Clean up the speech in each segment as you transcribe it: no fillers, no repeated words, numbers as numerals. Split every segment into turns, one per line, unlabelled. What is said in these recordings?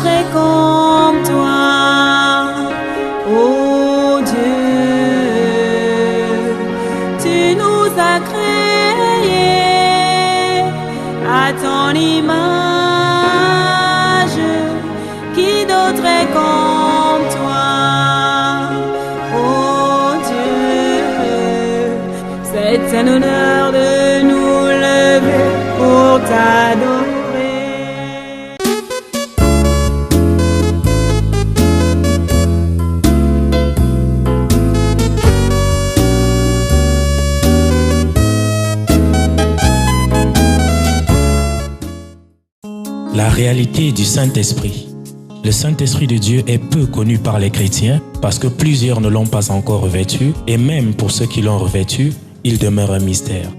d'autre est comme toi, ô Dieu. Tu nous as créés à ton image. Qui d'autre est comme toi, ô Dieu. C'est un honneur de nous lever pour t'adorer.
La réalité du Saint-Esprit. Le Saint-Esprit de Dieu est peu connu par les chrétiens parce que plusieurs ne l'ont pas encore revêtu et même pour ceux qui l'ont revêtu, il demeure un mystère.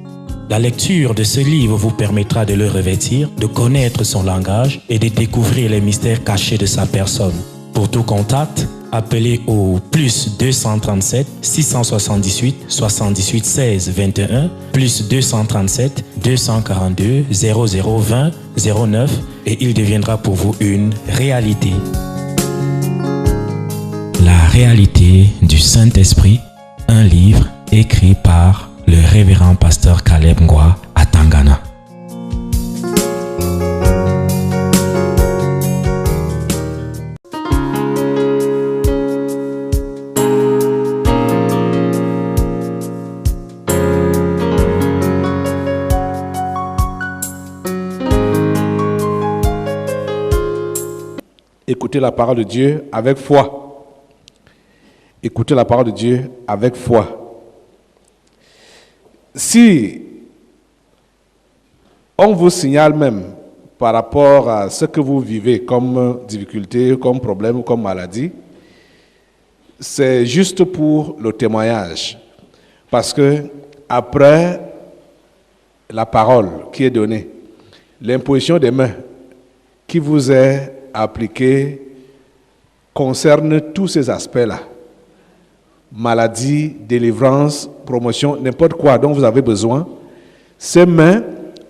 La lecture de ce livre vous permettra de le revêtir, de connaître son langage et de découvrir les mystères cachés de sa personne. Pour tout contact, appelez au plus 237 678 78 16 21 plus 237 242 0020 09 et il deviendra pour vous une réalité. La réalité du Saint-Esprit, un livre écrit par le révérend pasteur Caleb Ngwa à Tangana.
Écoutez la parole de Dieu avec foi. Écoutez la parole de Dieu avec foi. Si on vous signale même par rapport à ce que vous vivez comme difficulté, comme problème, comme maladie, c'est juste pour le témoignage. Parce que après la parole qui est donnée, l'imposition des mains qui vous est appliquée concerne tous ces aspects-là. Maladie, délivrance, promotion, n'importe quoi dont vous avez besoin, ces mains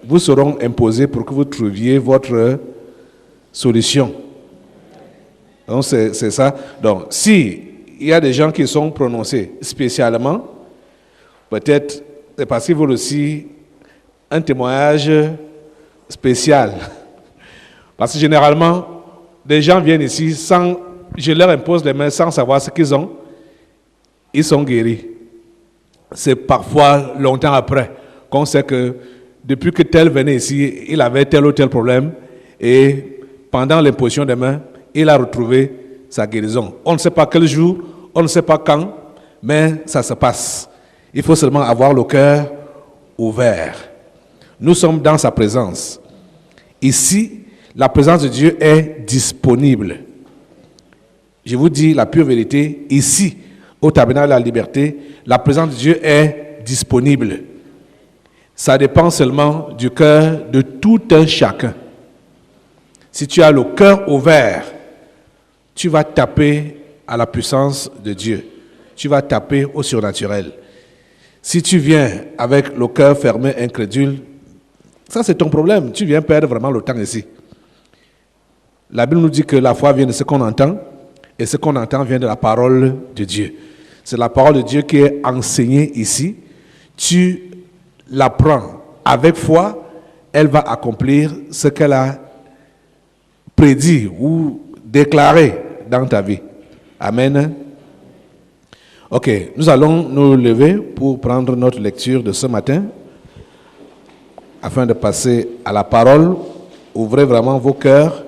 vous seront imposées pour que vous trouviez votre solution. Donc c'est ça. Donc si il y a des gens qui sont prononcés spécialement, peut-être c'est parce qu'ils veulent aussi un témoignage spécial. Parce que généralement, des gens viennent ici sans, je leur impose les mains sans savoir ce qu'ils ont, ils sont guéris. C'est parfois longtemps après qu'on sait que depuis que tel venait ici, il avait tel ou tel problème et pendant l'imposition des mains, il a retrouvé sa guérison. On ne sait pas quel jour, on ne sait pas quand, mais ça se passe. Il faut seulement avoir le cœur ouvert. Nous sommes dans sa présence. Ici, la présence de Dieu est disponible. Je vous dis la pure vérité, ici, au tabernacle de la liberté, la présence de Dieu est disponible. Ça dépend seulement du cœur de tout un chacun. Si tu as le cœur ouvert, tu vas taper à la puissance de Dieu. Tu vas taper au surnaturel. Si tu viens avec le cœur fermé, incrédule, ça c'est ton problème. Tu viens perdre vraiment le temps ici. La Bible nous dit que la foi vient de ce qu'on entend, et ce qu'on entend vient de la parole de Dieu. C'est la parole de Dieu qui est enseignée ici. Tu l'apprends avec foi, elle va accomplir ce qu'elle a prédit ou déclaré dans ta vie. Amen. Ok, nous allons nous lever pour prendre notre lecture de ce matin, afin de passer à la parole. Ouvrez vraiment vos cœurs.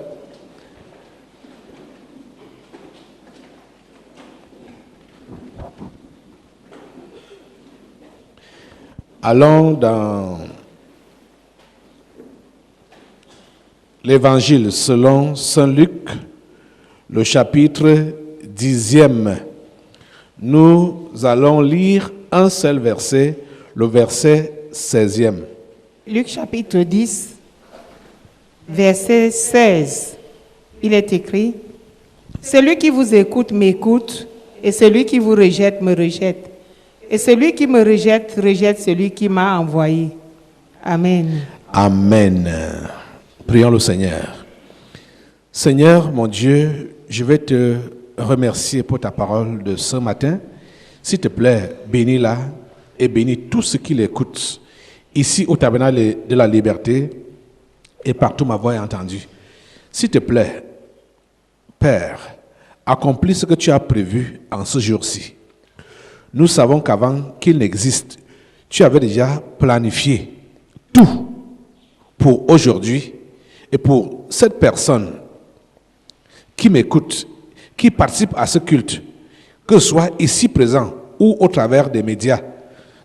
Allons dans l'Évangile selon Saint Luc, le chapitre 10e. Nous allons lire un seul verset, le verset 16e.
Luc chapitre 10, verset 16. Il est écrit: celui qui vous écoute m'écoute, et celui qui vous rejette me rejette. Et celui qui me rejette, rejette celui qui m'a envoyé. Amen.
Amen. Prions le Seigneur. Seigneur, mon Dieu, je vais te remercier pour ta parole de ce matin. S'il te plaît, bénis-la et bénis tous ceux qui l'écoutent ici au tabernacle de la liberté et partout ma voix est entendue. S'il te plaît, Père, accomplis ce que tu as prévu en ce jour-ci. Nous savons qu'avant qu'il n'existe, tu avais déjà planifié tout pour aujourd'hui et pour cette personne qui m'écoute, qui participe à ce culte, que ce soit ici présent ou au travers des médias,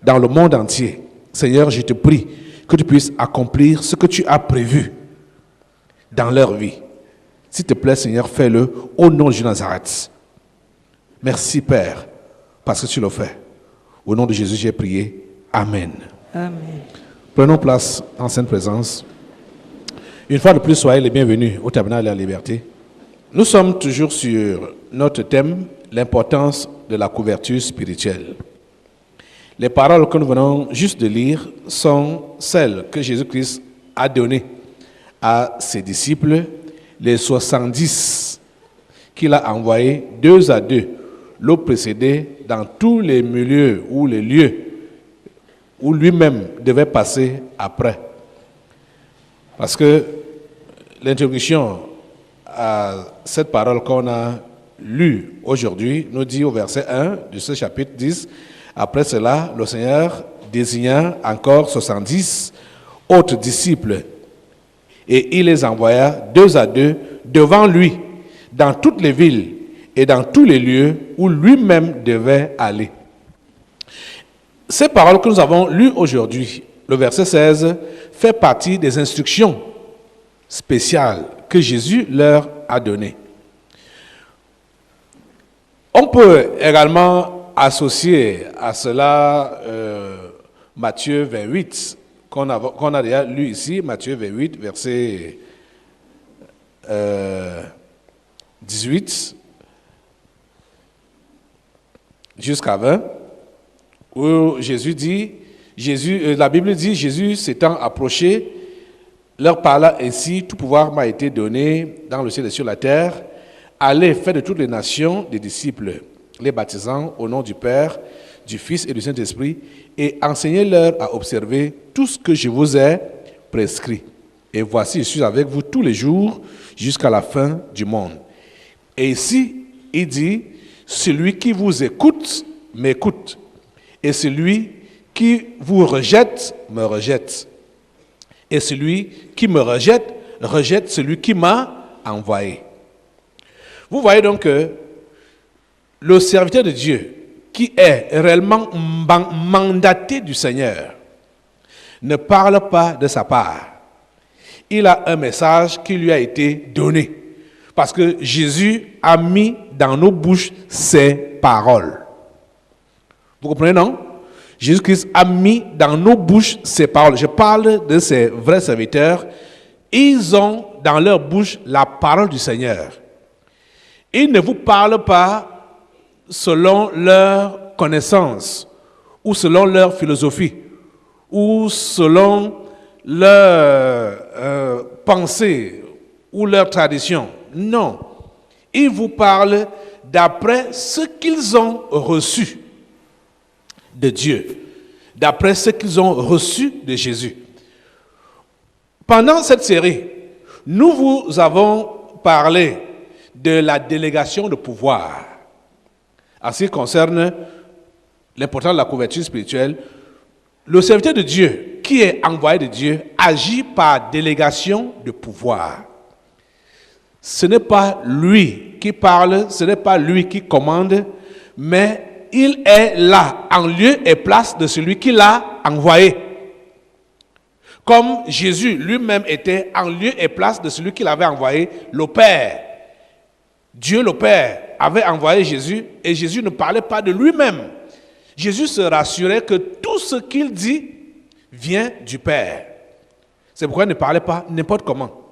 dans le monde entier. Seigneur, je te prie que tu puisses accomplir ce que tu as prévu dans leur vie. S'il te plaît, Seigneur, fais-le au nom de Jésus de Nazareth. Merci, Père, parce que tu l'as fait. Au nom de Jésus, j'ai prié. Amen.
Amen.
Prenons place en sainte présence. Une fois de plus, soyez les bienvenus au tabernacle de la liberté. Nous sommes toujours sur notre thème, l'importance de la couverture spirituelle. Les paroles que nous venons juste de lire sont celles que Jésus-Christ a données à ses disciples, les 70 qu'il a envoyés 2 à 2, l'ont précédé dans tous les milieux ou les lieux où lui-même devait passer après. Parce que l'introduction à cette parole qu'on a lue aujourd'hui nous dit au verset 1 de ce chapitre 10, après cela, le Seigneur désigna encore 70 autres disciples et il les envoya 2 à 2 devant lui dans toutes les villes et dans tous les lieux où lui-même devait aller. Ces paroles que nous avons lues aujourd'hui, le verset 16, fait partie des instructions spéciales que Jésus leur a données. On peut également associer à cela Matthieu 28, qu'on a déjà lu ici, Matthieu 28, verset 18 jusqu'à 20, où la Bible dit, Jésus s'étant approché, leur parla ainsi, tout pouvoir m'a été donné dans le ciel et sur la terre. Allez, faites de toutes les nations des disciples, les baptisant au nom du Père, du Fils et du Saint-Esprit, et enseignez-leur à observer tout ce que je vous ai prescrit. Et voici, je suis avec vous tous les jours jusqu'à la fin du monde. Et ici, il dit, celui qui vous écoute, m'écoute. Et celui qui vous rejette, me rejette. Et celui qui me rejette, rejette celui qui m'a envoyé. Vous voyez donc que le serviteur de Dieu, qui est réellement mandaté du Seigneur, ne parle pas de sa part. Il a un message qui lui a été donné. Parce que Jésus a mis dans nos bouches ses paroles. Vous comprenez, non? Jésus-Christ a mis dans nos bouches ses paroles. Je parle de ses vrais serviteurs. Ils ont dans leur bouche la parole du Seigneur. Ils ne vous parlent pas selon leur connaissance, ou selon leur philosophie, ou selon leur pensée, ou leur tradition. Non. Ils vous parlent d'après ce qu'ils ont reçu de Dieu, d'après ce qu'ils ont reçu de Jésus. Pendant cette série, nous vous avons parlé de la délégation de pouvoir. En ce qui concerne l'importance de la couverture spirituelle, le serviteur de Dieu, qui est envoyé de Dieu, agit par délégation de pouvoir. Ce n'est pas lui qui parle, ce n'est pas lui qui commande, mais il est là, en lieu et place de celui qui l'a envoyé. Comme Jésus lui-même était en lieu et place de celui qui l'avait envoyé, le Père. Dieu le Père avait envoyé Jésus et Jésus ne parlait pas de lui-même. Jésus se rassurait que tout ce qu'il dit vient du Père. C'est pourquoi il ne parlait pas n'importe comment.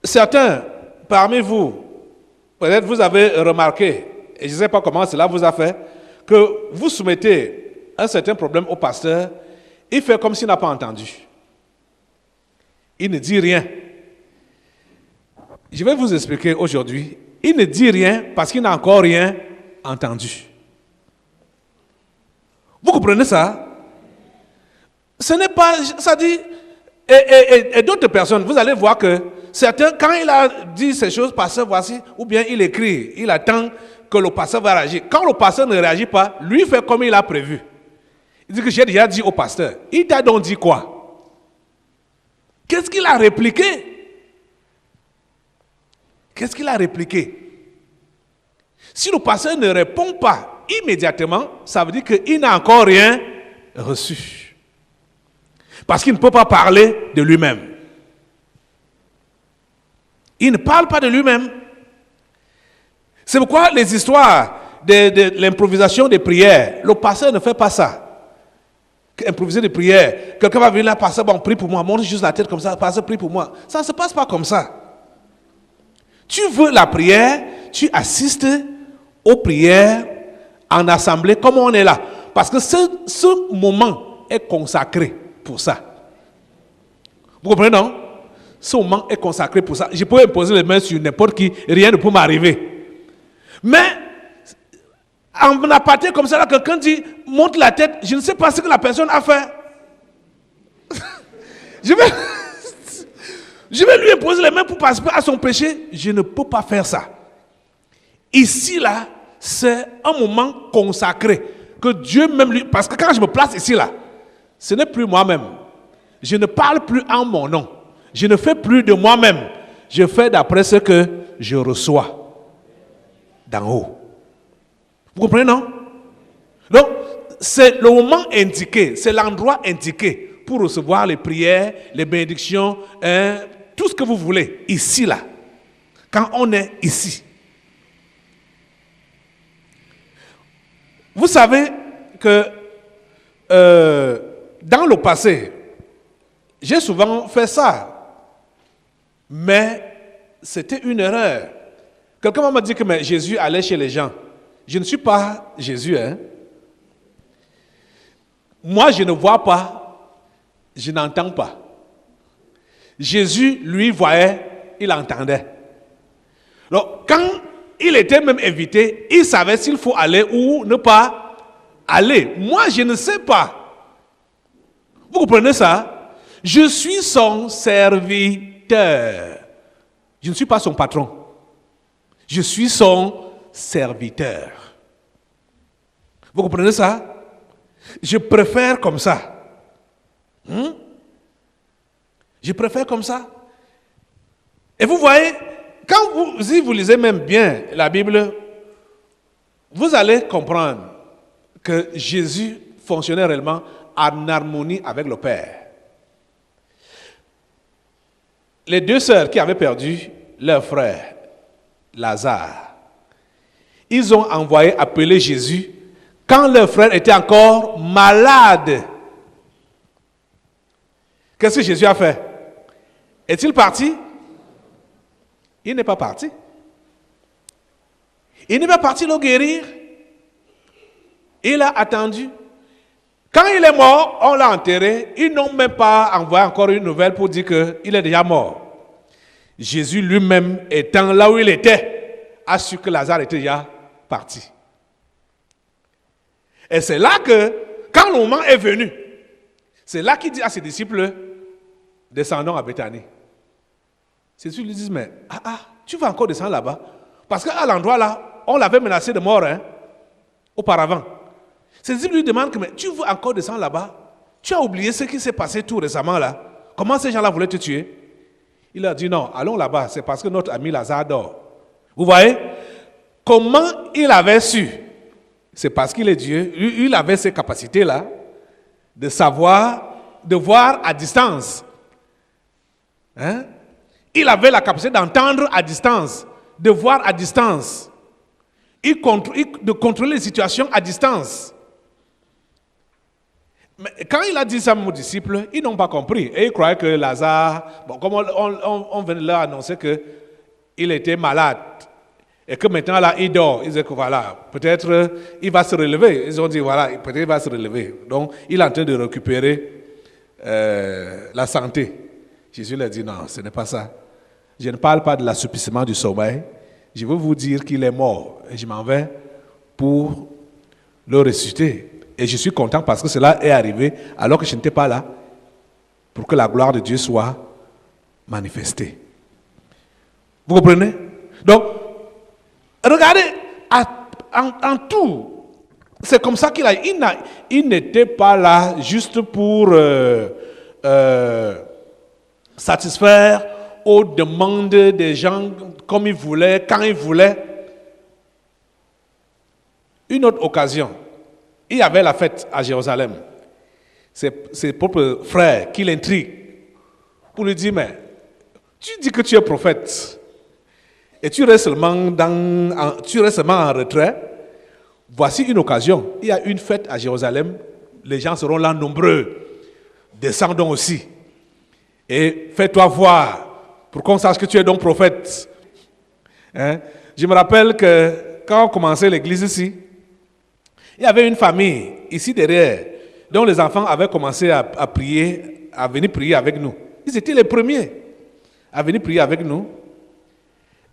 Certains parmi vous, peut-être vous avez remarqué, et je ne sais pas comment cela vous a fait, que vous soumettez un certain problème au pasteur, il fait comme s'il n'a pas entendu. Il ne dit rien. Je vais vous expliquer aujourd'hui. Il ne dit rien parce qu'il n'a encore rien entendu. Vous comprenez ça? Ce n'est pas... Ça dit... Et d'autres personnes, vous allez voir que certains, quand il a dit ces choses, pasteur, voici, ou bien il écrit, il attend que le pasteur va réagir. Quand le pasteur ne réagit pas, lui fait comme il a prévu. Il dit que j'ai déjà dit au pasteur. Il t'a donc dit quoi? Qu'est-ce qu'il a répliqué? Qu'est-ce qu'il a répliqué? Si le pasteur ne répond pas immédiatement, ça veut dire qu'il n'a encore rien reçu. Parce qu'il ne peut pas parler de lui-même. Il ne parle pas de lui-même. C'est pourquoi les histoires de l'improvisation des prières, le pasteur ne fait pas ça. Improviser des prières, quelqu'un va venir là, pasteur, bon, prie pour moi, monte juste la tête comme ça, pasteur, prie pour moi. Ça ne se passe pas comme ça. Tu veux la prière, tu assistes aux prières en assemblée comme on est là. Parce que ce moment est consacré pour ça. Vous comprenez, non? Ce moment est consacré pour ça. Je peux imposer les mains sur n'importe qui, rien ne peut m'arriver. Mais, en aparté comme ça, là, quelqu'un dit, monte la tête, je ne sais pas ce que la personne a fait. je vais lui imposer les mains pour participer à son péché. Je ne peux pas faire ça. Ici, là, c'est un moment consacré. Que Dieu même lui... Parce que quand je me place ici, là, ce n'est plus moi-même. Je ne parle plus en mon nom. Je ne fais plus de moi-même. Je fais d'après ce que je reçois d'en haut. Vous comprenez, non? Donc, c'est le moment indiqué, c'est l'endroit indiqué pour recevoir les prières, les bénédictions, tout ce que vous voulez, ici, là. Quand on est ici. Vous savez que dans le passé, j'ai souvent fait ça, mais c'était une erreur. Quelqu'un m'a dit que mais Jésus allait chez les gens. Je ne suis pas Jésus, hein. Moi, je ne vois pas, je n'entends pas. Jésus, lui, voyait, il entendait. Donc, quand il était même invité, il savait s'il faut aller ou ne pas aller. Moi, je ne sais pas. Vous comprenez ça? Je suis son serviteur. Je ne suis pas son patron. Je suis son serviteur. Vous comprenez ça? Je préfère comme ça. Je préfère comme ça. Et vous voyez, si vous lisez même bien la Bible, vous allez comprendre que Jésus fonctionnait réellement en harmonie avec le Père. Les deux sœurs qui avaient perdu leur frère, Lazare, ils ont envoyé appeler Jésus quand leur frère était encore malade. Qu'est-ce que Jésus a fait? Est-il parti? Il n'est pas parti. Il n'est pas parti le guérir. Il a attendu. Quand il est mort, on l'a enterré. Ils n'ont même pas envoyé encore une nouvelle pour dire qu'il est déjà mort. Jésus lui-même, étant là où il était, a su que Lazare était déjà parti. Et c'est là que, quand le moment est venu, c'est là qu'il dit à ses disciples, descendons à Béthanie. Ses disciples lui disent, mais tu vas encore descendre là-bas? Parce qu'à l'endroit là, on l'avait menacé de mort, auparavant. Ses disciples lui demandent, mais tu veux encore descendre là-bas? Tu as oublié ce qui s'est passé tout récemment là? Comment ces gens-là voulaient te tuer? Il a dit, non, allons là-bas, c'est parce que notre ami Lazare dort. Vous voyez? Comment il avait su? C'est parce qu'il est Dieu. Il avait ces capacités-là de savoir, de voir à distance. Il avait la capacité d'entendre à distance, de voir à distance, de contrôler les situations à distance. Mais quand il a dit ça à mes disciples, ils n'ont pas compris. Et ils croyaient que Lazare, comme on venait leur annoncer qu'il était malade, et que maintenant là, il dort. Ils disaient que voilà, peut-être il va se relever. Ils ont dit voilà, peut-être il va se relever. Donc, il est en train de récupérer la santé. Jésus leur dit non, ce n'est pas ça. Je ne parle pas de l'assouplissement du sommeil. Je veux vous dire qu'il est mort. Et je m'en vais pour le ressusciter. Et je suis content parce que cela est arrivé alors que je n'étais pas là pour que la gloire de Dieu soit manifestée. Vous comprenez? Donc, regardez, en tout, c'est comme ça qu'il a. Il n'était pas là juste pour satisfaire aux demandes des gens comme il voulait, quand il voulait. Une autre occasion, il y avait la fête à Jérusalem. Ses propres frères qui l'intriguent pour lui dire, mais tu dis que tu es prophète et tu restes seulement en retrait. Voici une occasion. Il y a une fête à Jérusalem. Les gens seront là nombreux. Descends donc aussi. Et fais-toi voir pour qu'on sache que tu es donc prophète. Hein? Je me rappelle que quand on commençait l'église ici, il y avait une famille ici derrière dont les enfants avaient commencé à prier, à venir prier avec nous. Ils étaient les premiers à venir prier avec nous.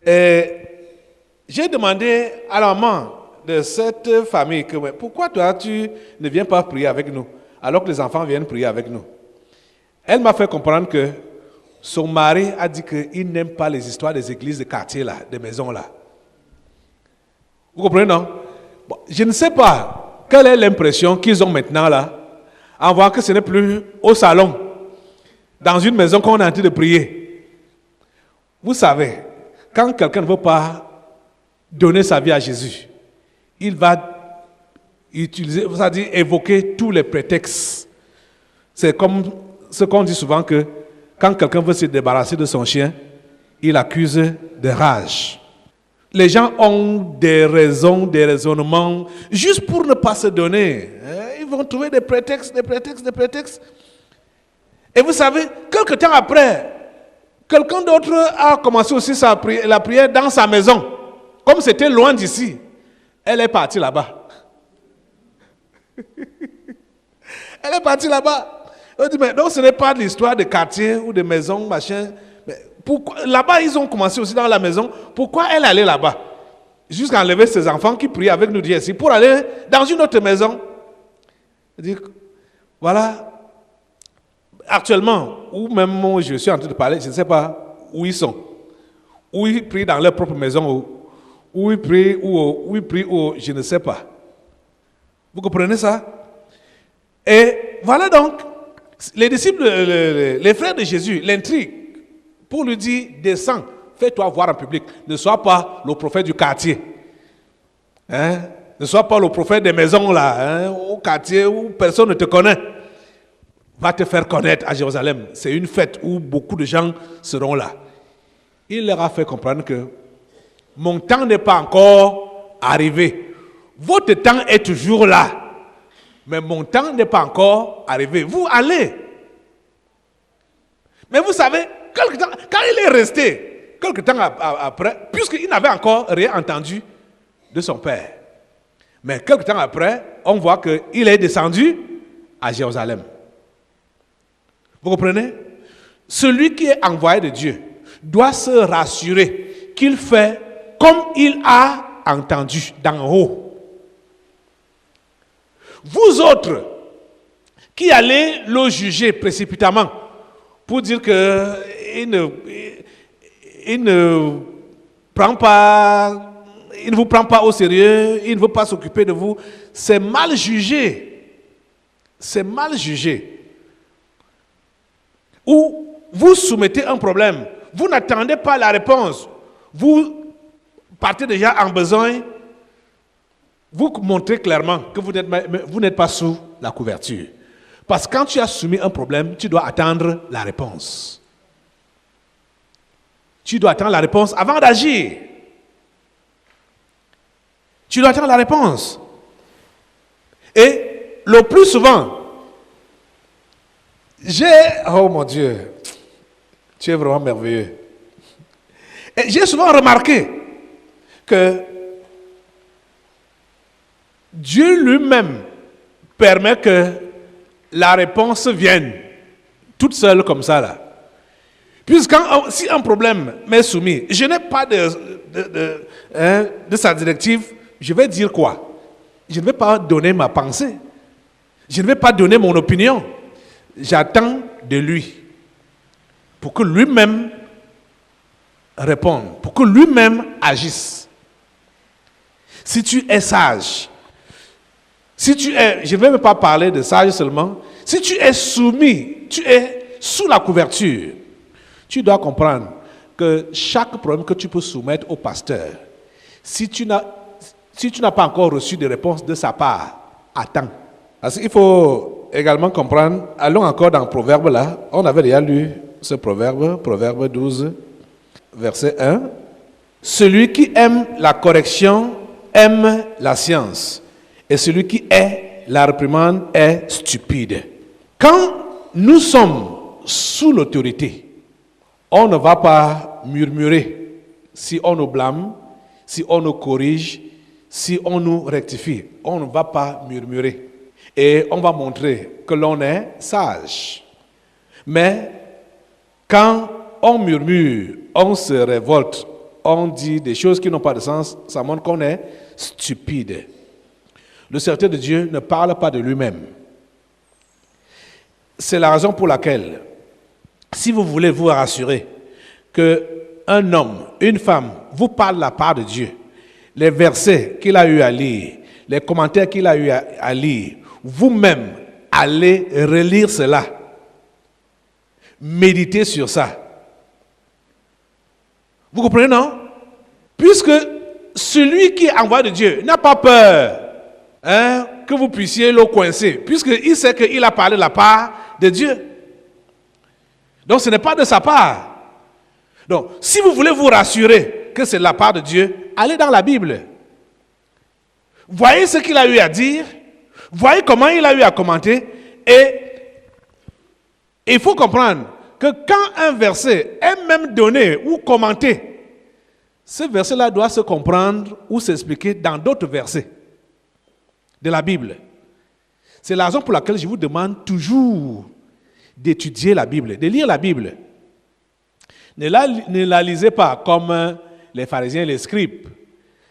Et j'ai demandé à la maman de cette famille que pourquoi toi tu ne viens pas prier avec nous alors que les enfants viennent prier avec nous. Elle m'a fait comprendre que son mari a dit qu'il n'aime pas les histoires des églises de quartier là, des maisons là. Vous comprenez, non? Bon, je ne sais pas quelle est l'impression qu'ils ont maintenant là, en voyant que ce n'est plus au salon, dans une maison qu'on est en train de prier. Vous savez, quand quelqu'un ne veut pas donner sa vie à Jésus, il va utiliser, c'est-à-dire évoquer tous les prétextes. C'est comme ce qu'on dit souvent que quand quelqu'un veut se débarrasser de son chien, il accuse de rage. Les gens ont des raisons, des raisonnements, juste pour ne pas se donner. Ils vont trouver des prétextes. Et vous savez, quelque temps après, quelqu'un d'autre a commencé aussi la prière dans sa maison. Comme c'était loin d'ici, elle est partie là-bas. Elle est partie là-bas. On dit, mais donc ce n'est pas l'histoire de quartier ou de maison, machin. Pourquoi, là-bas, ils ont commencé aussi dans la maison. Pourquoi elle allait là-bas? Jusqu'à enlever ses enfants qui prient avec nous ici pour aller dans une autre maison. Voilà. Actuellement, ou même où je suis en train de parler, je ne sais pas où ils sont. Où ils prient dans leur propre maison, où ils prient, où je ne sais pas. Vous comprenez ça? Et voilà donc, les disciples, les frères de Jésus l'intriguent pour lui dire, descends, fais-toi voir en public. Ne sois pas le prophète du quartier. Hein? Ne sois pas le prophète des maisons là, hein, au quartier où personne ne te connaît. Va te faire connaître à Jérusalem. C'est une fête où beaucoup de gens seront là. Il leur a fait comprendre que mon temps n'est pas encore arrivé. Votre temps est toujours là. Mais mon temps n'est pas encore arrivé. Vous allez. Mais vous savez, quelque temps, quand il est resté, quelque temps après, puisqu'il n'avait encore rien entendu de son père. Mais quelque temps après, on voit qu'il est descendu à Jérusalem. Vous comprenez? Celui qui est envoyé de Dieu doit se rassurer qu'il fait comme il a entendu d'en haut. Vous autres, qui allez le juger précipitamment pour dire qu'il ne vous prend pas au sérieux, il ne veut pas s'occuper de vous, c'est mal jugé. C'est mal jugé. Ou vous soumettez un problème, vous n'attendez pas la réponse, vous partez déjà en besoin, vous montrez clairement que vous n'êtes pas sous la couverture. Parce que quand tu as soumis un problème, tu dois attendre la réponse. Tu dois attendre la réponse avant d'agir. Tu dois attendre la réponse. Et le plus souvent, oh mon Dieu, tu es vraiment merveilleux. Et j'ai souvent remarqué que Dieu lui-même permet que la réponse vienne toute seule comme ça là. Si un problème m'est soumis, je n'ai pas de sa directive, je vais dire quoi? Je ne vais pas donner ma pensée. Je ne vais pas donner mon opinion. J'attends de lui pour que lui-même réponde, pour que lui-même agisse. Si tu es sage, je ne vais même pas parler de sage seulement, si tu es soumis, tu es sous la couverture, tu dois comprendre que chaque problème que tu peux soumettre au pasteur, si tu n'as pas encore reçu de réponse de sa part, attends. Parce qu'il faut également comprendre, allons encore dans le proverbe là, on avait déjà lu ce proverbe, proverbe 12, verset 1. Celui qui aime la correction aime la science, et celui qui hait la réprimande est stupide. Quand nous sommes sous l'autorité, on ne va pas murmurer si on nous blâme, si on nous corrige, si on nous rectifie. On ne va pas murmurer. Et on va montrer que l'on est sage. Mais quand on murmure, on se révolte, on dit des choses qui n'ont pas de sens, ça montre qu'on est stupide. Le serviteur de Dieu ne parle pas de lui-même. C'est la raison pour laquelle, si vous voulez vous rassurer qu'un homme, une femme vous parle de la part de Dieu, les versets qu'il a eu à lire, les commentaires qu'il a eu à lire, vous-même allez relire cela, méditer sur ça. Vous comprenez, non? Puisque celui qui est envoyé de Dieu n'a pas peur que vous puissiez le coincer, puisqu'il sait qu'il a parlé de la part de Dieu. Donc ce n'est pas de sa part. Donc si vous voulez vous rassurer que c'est de la part de Dieu, allez dans la Bible. Voyez ce qu'il a eu à dire, voyez comment il a eu à commenter, et il faut comprendre que quand un verset est même donné ou commenté, ce verset-là doit se comprendre ou s'expliquer dans d'autres versets de la Bible. C'est la raison pour laquelle je vous demande toujours d'étudier la Bible, de lire la Bible. Ne la lisez pas comme les pharisiens et les scribes.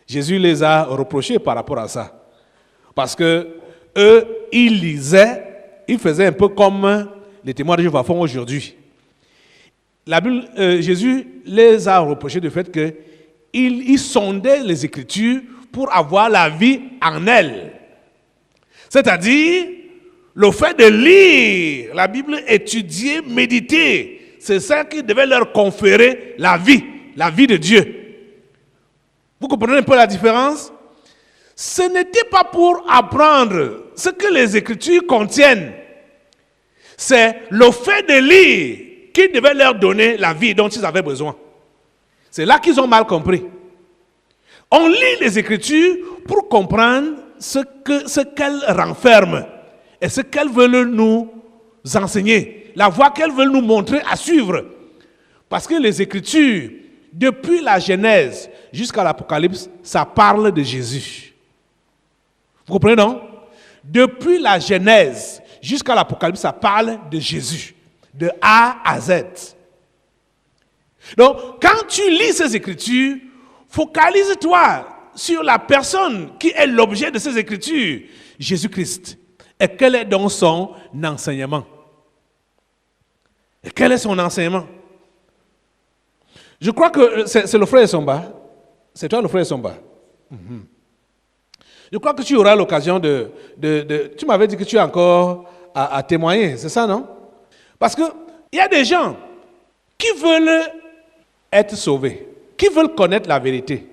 Jésus les a reprochés par rapport à ça. Parce que eux, ils lisaient, ils faisaient un peu comme les témoins de Jéhovah font aujourd'hui. La Bible, Jésus les a reprochés du fait qu'ils sondaient les Écritures pour avoir la vie en elles. C'est-à-dire, le fait de lire la Bible, étudier, méditer, c'est ça qui devait leur conférer la vie de Dieu. Vous comprenez un peu la différence? Ce n'était pas pour apprendre ce que les Écritures contiennent. C'est le fait de lire qui devait leur donner la vie dont ils avaient besoin. C'est là qu'ils ont mal compris. On lit les Écritures pour comprendre ce qu'elles renferment et ce qu'elles veulent nous enseigner, la voie qu'elles veulent nous montrer à suivre. Parce que les Écritures, depuis la Genèse jusqu'à l'Apocalypse, ça parle de Jésus. Vous comprenez, non? Depuis la Genèse jusqu'à l'Apocalypse, ça parle de Jésus, de A à Z. Donc, quand tu lis ces Écritures, focalise-toi sur la personne qui est l'objet de ces Écritures, Jésus-Christ. Et quel est donc son enseignement? Et quel est son enseignement? Je crois que c'est le frère Somba. C'est toi le frère Somba. Mm-hmm. Je crois que tu auras l'occasion tu m'avais dit que tu as encore à témoigner, c'est ça, non? Parce qu'il y a des gens qui veulent être sauvés, qui veulent connaître la vérité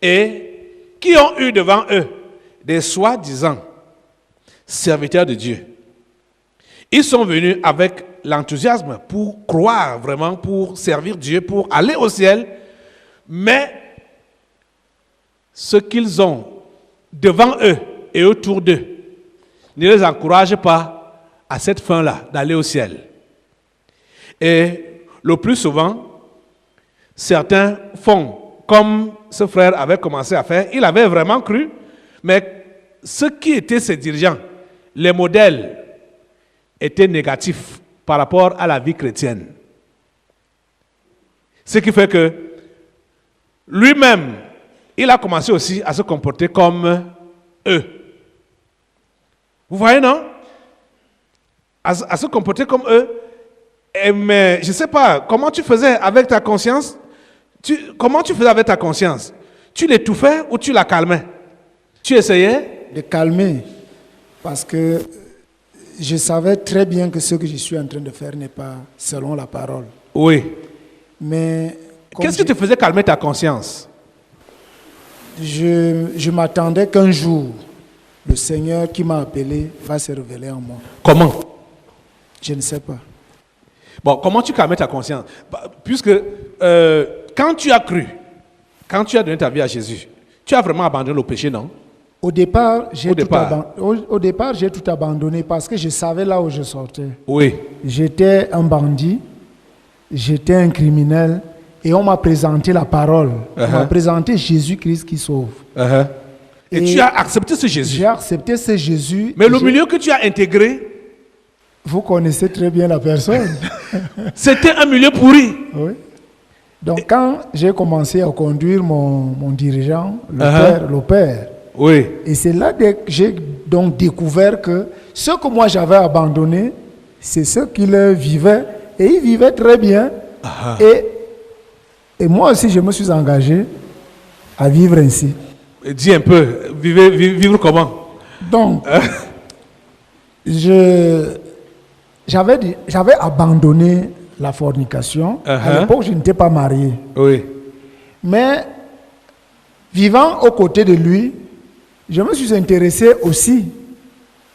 et qui ont eu devant eux des soi-disant serviteurs de Dieu. Ils sont venus avec l'enthousiasme pour croire vraiment, pour servir Dieu, pour aller au ciel, mais ce qu'ils ont devant eux et autour d'eux ne les encourage pas à cette fin-là, d'aller au ciel. Et le plus souvent, certains font comme ce frère avait commencé à faire. Il avait vraiment cru, mais ceux qui étaient ses dirigeants, les modèles étaient négatifs par rapport à la vie chrétienne. Ce qui fait que lui-même, il a commencé aussi à se comporter comme eux. Vous voyez, non? À se comporter comme eux. Mais je ne sais pas, comment tu faisais avec ta conscience? Comment tu faisais avec ta conscience? Tu l'étouffais ou tu la calmais? Tu essayais?
De calmer, parce que je savais très bien que ce que je suis en train de faire n'est pas selon la parole.
Oui.
Mais
qu'est-ce qui te faisait calmer ta conscience?
Je m'attendais qu'un jour, le Seigneur qui m'a appelé va se révéler en moi.
Comment?
Je ne sais pas.
Bon, comment tu calmais ta conscience? Puisque quand tu as cru, quand tu as donné ta vie à Jésus, tu as vraiment abandonné le péché, non?
Au départ, j'ai tout abandonné parce que je savais là où je sortais.
Oui.
J'étais un bandit, j'étais un criminel et on m'a présenté la parole. On m'a présenté Jésus-Christ qui sauve.
Et tu as accepté ce Jésus.
J'ai accepté ce Jésus.
Mais le milieu que tu as intégré,
vous connaissez très bien la personne.
c'était un milieu pourri.
Oui. Donc quand j'ai commencé à conduire mon dirigeant, le père,
oui.
Et c'est là que j'ai donc découvert que ce que moi j'avais abandonné, c'est ce qu'il vivait. Et il vivait très bien. Et moi aussi, je me suis engagé à vivre ainsi.
Et dis un peu, vivre comment?
Donc, j'avais abandonné la fornication. À l'époque, je n'étais pas marié.
Oui.
Mais vivant aux côtés de lui, je me suis intéressé aussi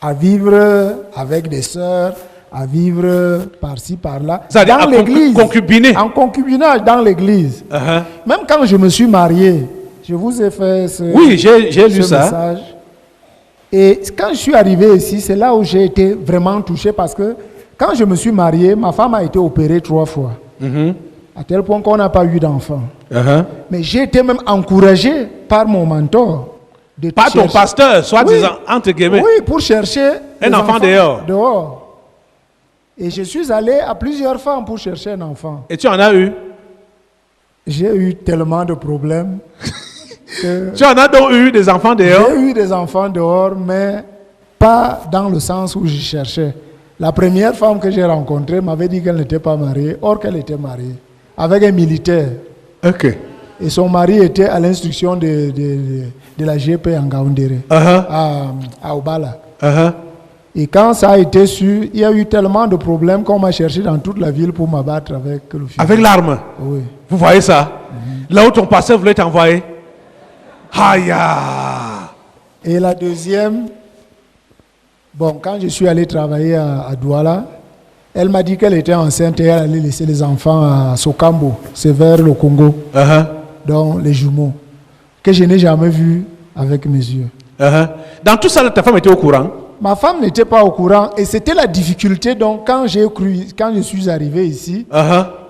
à vivre avec des sœurs, à vivre par-ci, par-là.
Dans l'église.
En concubinage dans l'église. Même quand je me suis marié, je vous ai fait ce message. Et quand je suis arrivé ici, c'est là où j'ai été vraiment touché parce que quand je me suis marié, ma femme a été opérée 3 fois. À tel point qu'on n'a pas eu d'enfant. Mais j'ai été même encouragé par mon mentor.
Par ton pasteur, soit disant, entre guillemets.
Oui, pour chercher
un enfant dehors.
Et je suis allé à plusieurs femmes pour chercher un enfant.
Et tu en as eu?
J'ai eu tellement de problèmes.
Tu en as donc eu des enfants dehors?
J'ai eu des enfants dehors, mais pas dans le sens où je cherchais. La première femme que j'ai rencontrée m'avait dit qu'elle n'était pas mariée, or qu'elle était mariée, avec un militaire. Et son mari était à l'instruction de la GP en Gaoundéré, à Obala. Et quand ça a été su, il y a eu tellement de problèmes qu'on m'a cherché dans toute la ville pour m'abattre avec le fusil.
Avec l'arme?
Oui.
Vous voyez ça? Là où ton pasteur voulait t'envoyer? Aïe!
Et la deuxième, quand je suis allé travailler à Douala, elle m'a dit qu'elle était enceinte et elle allait laisser les enfants à Sokambo, c'est vers le Congo, donc les jumeaux, que je n'ai jamais vu avec mes yeux.
Dans tout ça, ta femme était au courant?
Ma femme n'était pas au courant et c'était la difficulté. Donc quand je suis arrivé ici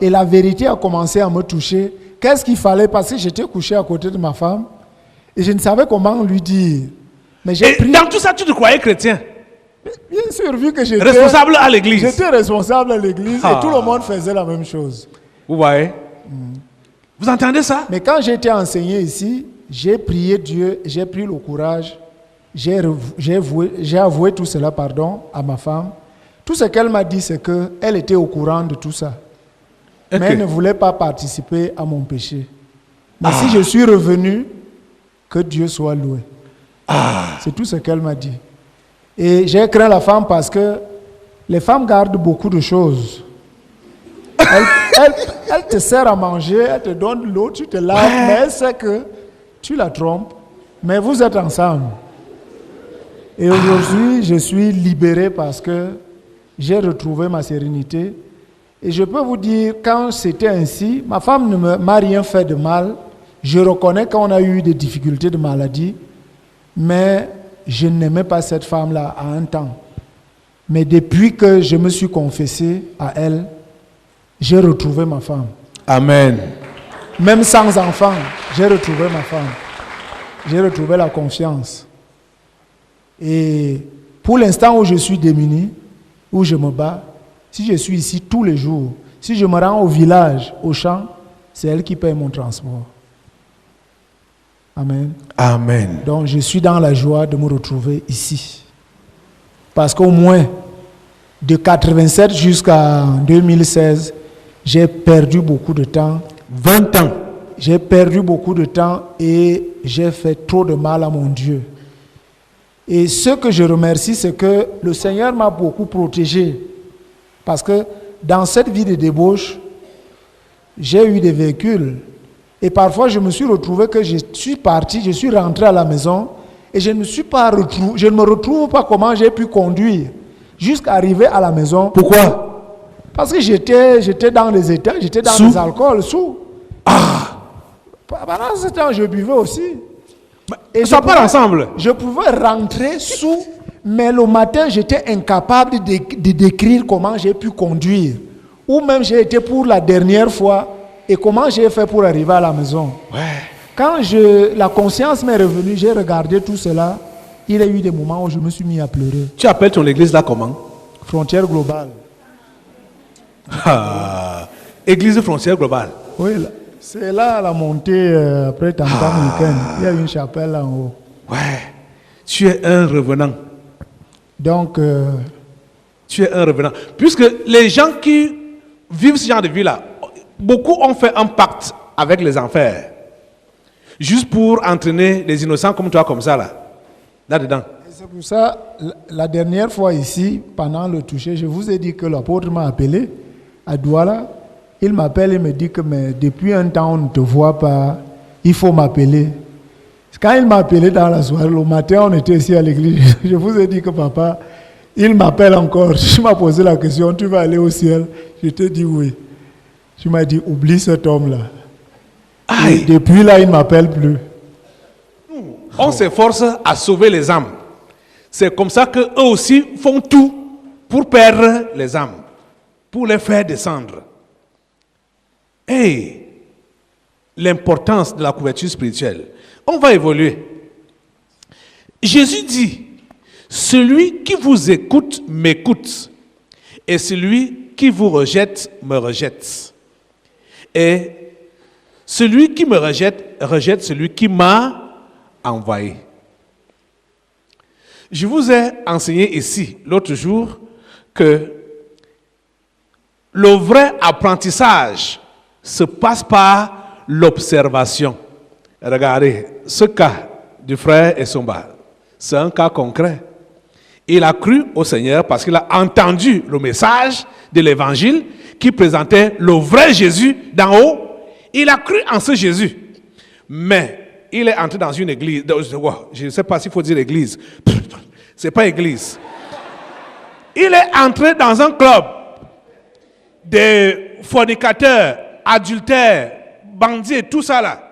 et la vérité a commencé à me toucher, qu'est-ce qu'il fallait? Parce que j'étais couché à côté de ma femme et je ne savais comment lui dire. Mais
dans tout ça, tu te croyais chrétien?
Bien sûr, vu que j'étais
responsable à l'église.
J'étais responsable à l'église et tout le monde faisait la même chose.
Vous voyez? Vous entendez ça?
Mais quand j'ai été enseigné ici, j'ai prié Dieu, j'ai pris le courage, j'ai avoué tout cela, à ma femme. Tout ce qu'elle m'a dit, c'est qu'elle était au courant de tout ça. Mais elle ne voulait pas participer à mon péché. Mais si je suis revenu, que Dieu soit loué. C'est tout ce qu'elle m'a dit. Et j'ai craint la femme parce que les femmes gardent beaucoup de choses. Elle te sert à manger, elle te donne de l'eau, tu te laves, mais elle sait que tu la trompes, mais vous êtes ensemble. Et aujourd'hui, je suis libéré parce que j'ai retrouvé ma sérénité. Et je peux vous dire, quand c'était ainsi, ma femme ne m'a rien fait de mal. Je reconnais qu'on a eu des difficultés de maladie, mais je n'aimais pas cette femme-là à un temps. Mais depuis que je me suis confessé à elle, j'ai retrouvé ma femme.
Amen.
Même sans enfant, j'ai retrouvé ma femme. J'ai retrouvé la confiance. Et pour l'instant où je suis démuni, où je me bats, Si je suis ici tous les jours, si je me rends au village, au champ, c'est elle qui paye mon transport. Amen.
Amen.
Donc je suis dans la joie de me retrouver ici. Parce qu'au moins, de 87 jusqu'à 2016, j'ai perdu beaucoup de temps.
20 ans.
J'ai perdu beaucoup de temps et j'ai fait trop de mal à mon Dieu. Et ce que je remercie, c'est que le Seigneur m'a beaucoup protégé. Parce que dans cette vie de débauche, j'ai eu des véhicules. Et parfois, je me suis retrouvé que je suis parti, je suis rentré à la maison et je ne me retrouve pas comment j'ai pu conduire jusqu'à arriver à la maison.
Pourquoi?
Parce que j'étais dans les états, j'étais dans les alcools, sous. Pendant ce temps, je buvais aussi.
Et ça part ensemble.
Je pouvais rentrer sous, mais le matin, j'étais incapable de décrire comment j'ai pu conduire. Ou même j'ai été pour la dernière fois et comment j'ai fait pour arriver à la maison.
Ouais.
Quand la conscience m'est revenue, j'ai regardé tout cela. Il y a eu des moments où je me suis mis à pleurer.
Tu appelles ton église là comment?
Frontière globale.
Église Frontière globale.
Oui, c'est là la montée après Tantam Weekend. Il y a une chapelle là en haut.
Ouais. Tu es un revenant.
Donc,
tu es un revenant. Puisque les gens qui vivent ce genre de vie là, beaucoup ont fait un pacte avec les enfers. Juste pour entraîner les innocents comme toi, comme ça là-dedans.
C'est pour ça, la dernière fois ici, pendant le toucher, je vous ai dit que l'apôtre m'a appelé à Douala. Il m'appelle et me dit que mais depuis un temps, on ne te voit pas, il faut m'appeler. Quand il m'a appelé dans la soirée, le matin, on était ici à l'église. Je vous ai dit que papa, il m'appelle encore. Je m'ai posé la question, tu vas aller au ciel? Je te dis oui. Tu m'as dit, oublie cet homme-là. Et depuis là, il ne m'appelle plus.
On s'efforce à sauver les âmes. C'est comme ça qu'eux aussi font tout pour perdre les âmes, pour les faire descendre. Et l'importance de la couverture spirituelle. On va évoluer. Jésus dit, celui qui vous écoute m'écoute, et celui qui vous rejette me rejette. Et celui qui me rejette, rejette celui qui m'a envoyé. Je vous ai enseigné ici, l'autre jour, que le vrai apprentissage se passe par l'observation. Regardez, ce cas du frère Essomba, c'est un cas concret. Il a cru au Seigneur parce qu'il a entendu le message de l'évangile qui présentait le vrai Jésus d'en haut. Il a cru en ce Jésus. Mais il est entré dans une église. Je ne sais pas s'il faut dire église. C'est pas église. Il est entré dans un club de fornicateurs, adultères, bandits, tout ça là.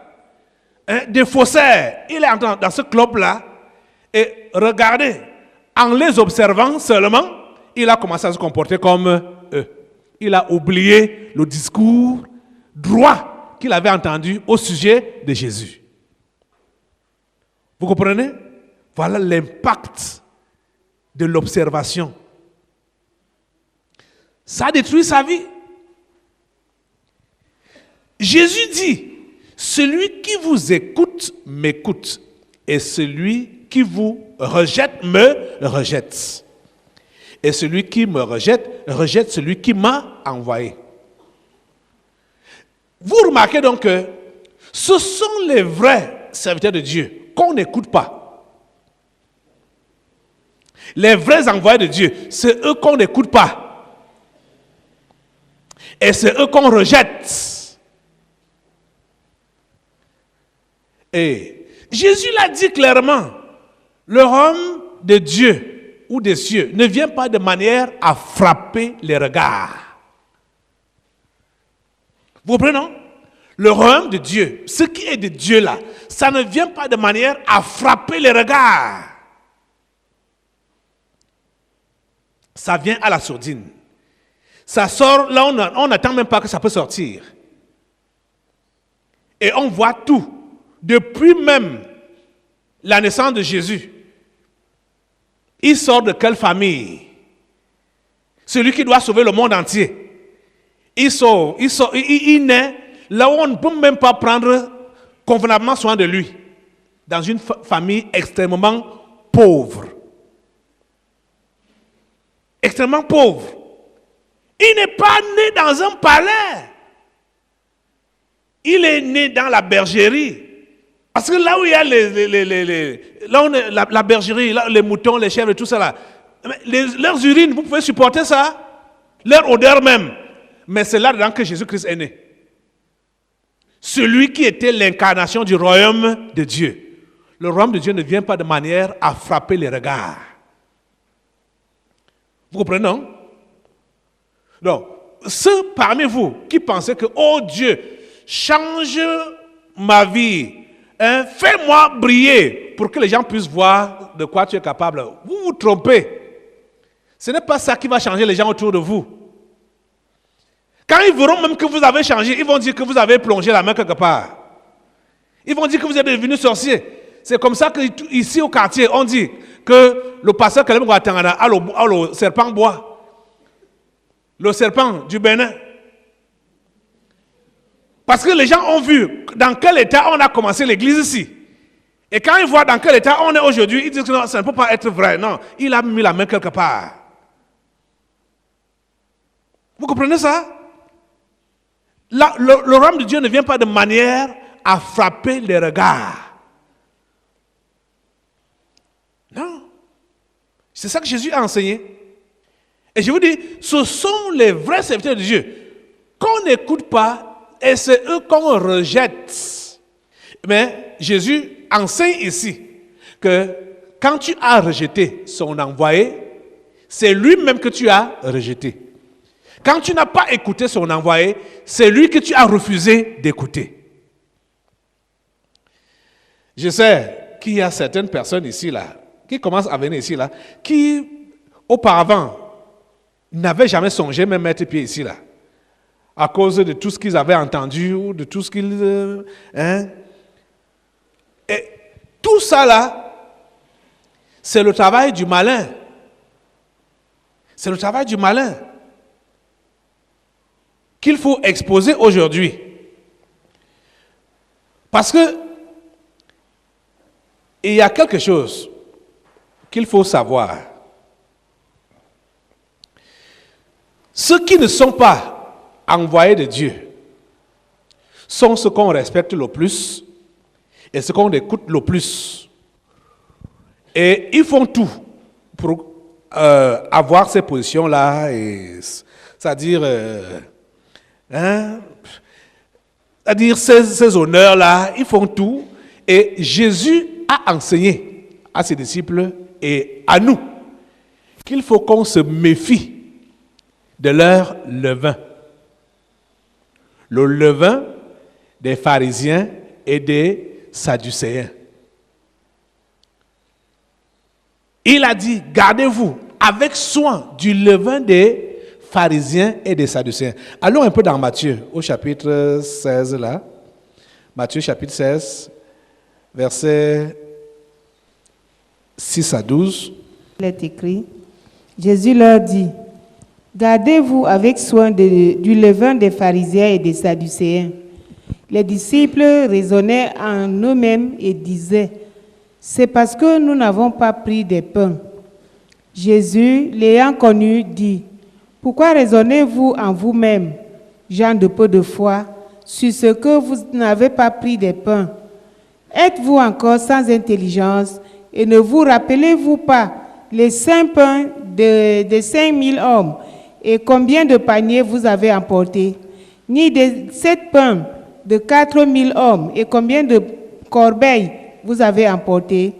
Des faussaires. Il est entré dans ce club-là et regardez, en les observant seulement, il a commencé à se comporter comme eux. Il a oublié le discours droit qu'il avait entendu au sujet de Jésus. Vous comprenez? Voilà l'impact de l'observation. Ça détruit sa vie. Jésus dit, celui qui vous écoute m'écoute, et celui qui vous rejette me rejette. Et celui qui me rejette, rejette celui qui m'a envoyé. Vous remarquez donc que ce sont les vrais serviteurs de Dieu qu'on n'écoute pas. Les vrais envoyés de Dieu, c'est eux qu'on n'écoute pas. Et c'est eux qu'on rejette. Et Jésus l'a dit clairement, le royaume de Dieu ou des cieux ne vient pas de manière à frapper les regards. Vous comprenez, non? Le royaume de Dieu, ce qui est de Dieu là, ça ne vient pas de manière à frapper les regards. Ça vient à la sourdine. Ça sort là, on n'attend même pas que ça peut sortir. Et on voit tout. Depuis même la naissance de Jésus, il sort de quelle famille? Celui qui doit sauver le monde entier. Il naît là où on ne peut même pas prendre convenablement soin de lui. Dans une famille extrêmement pauvre. Extrêmement pauvre. Il n'est pas né dans un palais. Il est né dans la bergerie. Parce que là où il y a la bergerie, là, les moutons, les chèvres et tout ça là, leurs urines, vous pouvez supporter ça? Leur odeur même. Mais c'est là-dedans que Jésus-Christ est né. Celui qui était l'incarnation du royaume de Dieu. Le royaume de Dieu ne vient pas de manière à frapper les regards. Vous comprenez, non? Donc, ceux parmi vous qui pensaient que, oh Dieu, change ma vie, hein, fais-moi briller pour que les gens puissent voir de quoi tu es capable. Vous vous trompez. Ce n'est pas ça qui va changer les gens autour de vous. Quand ils verront même que vous avez changé, ils vont dire que vous avez plongé la main quelque part. Ils vont dire que vous êtes devenu sorcier. C'est comme ça qu'ici au quartier, on dit que le pasteur Kalem Ouattangana a le serpent bois. Le serpent du Bénin. Parce que les gens ont vu dans quel état on a commencé l'église ici. Et quand ils voient dans quel état on est aujourd'hui, ils disent que non, ça ne peut pas être vrai. Non, il a mis la main quelque part. Vous comprenez ça? Le royaume de Dieu ne vient pas de manière à frapper les regards. Non. C'est ça que Jésus a enseigné. Et je vous dis, ce sont les vrais serviteurs de Dieu qu'on n'écoute pas et c'est eux qu'on rejette. Mais Jésus enseigne ici que quand tu as rejeté son envoyé, c'est lui-même que tu as rejeté. Quand tu n'as pas écouté son envoyé, c'est lui que tu as refusé d'écouter. Je sais qu'il y a certaines personnes ici, là, qui commencent à venir ici, là, qui, auparavant, n'avaient jamais songé même mettre pied ici, là, à cause de tout ce qu'ils avaient entendu, ou de tout ce qu'ils... Et tout ça, là, c'est le travail du malin. C'est le travail du malin qu'il faut exposer aujourd'hui. Parce que il y a quelque chose qu'il faut savoir. Ceux qui ne sont pas envoyés de Dieu sont ceux qu'on respecte le plus et ceux qu'on écoute le plus. Et ils font tout pour avoir ces positions-là, c'est-à-dire ces honneurs-là, ils font tout. Et Jésus a enseigné à ses disciples et à nous qu'il faut qu'on se méfie de leur levain. Le levain des pharisiens et des sadducéens. Il a dit, gardez-vous avec soin du levain des pharisiens et des sadducéens. Allons un peu dans Matthieu, au chapitre 16 là. Matthieu chapitre 16, versets 6 à 12.
Il est écrit, Jésus leur dit, gardez-vous avec soin du levain des pharisiens et des sadducéens. Les disciples raisonnaient en eux-mêmes et disaient, c'est parce que nous n'avons pas pris des pains. Jésus, l'ayant connu, dit, pourquoi raisonnez-vous en vous-même, gens de peu de foi, sur ce que vous n'avez pas pris des pains? Êtes-vous encore sans intelligence et ne vous rappelez-vous pas les 5 pains de 5000 hommes et combien de paniers vous avez emportés? Ni des 7 pains de 4000 hommes et combien de corbeilles vous avez emportés?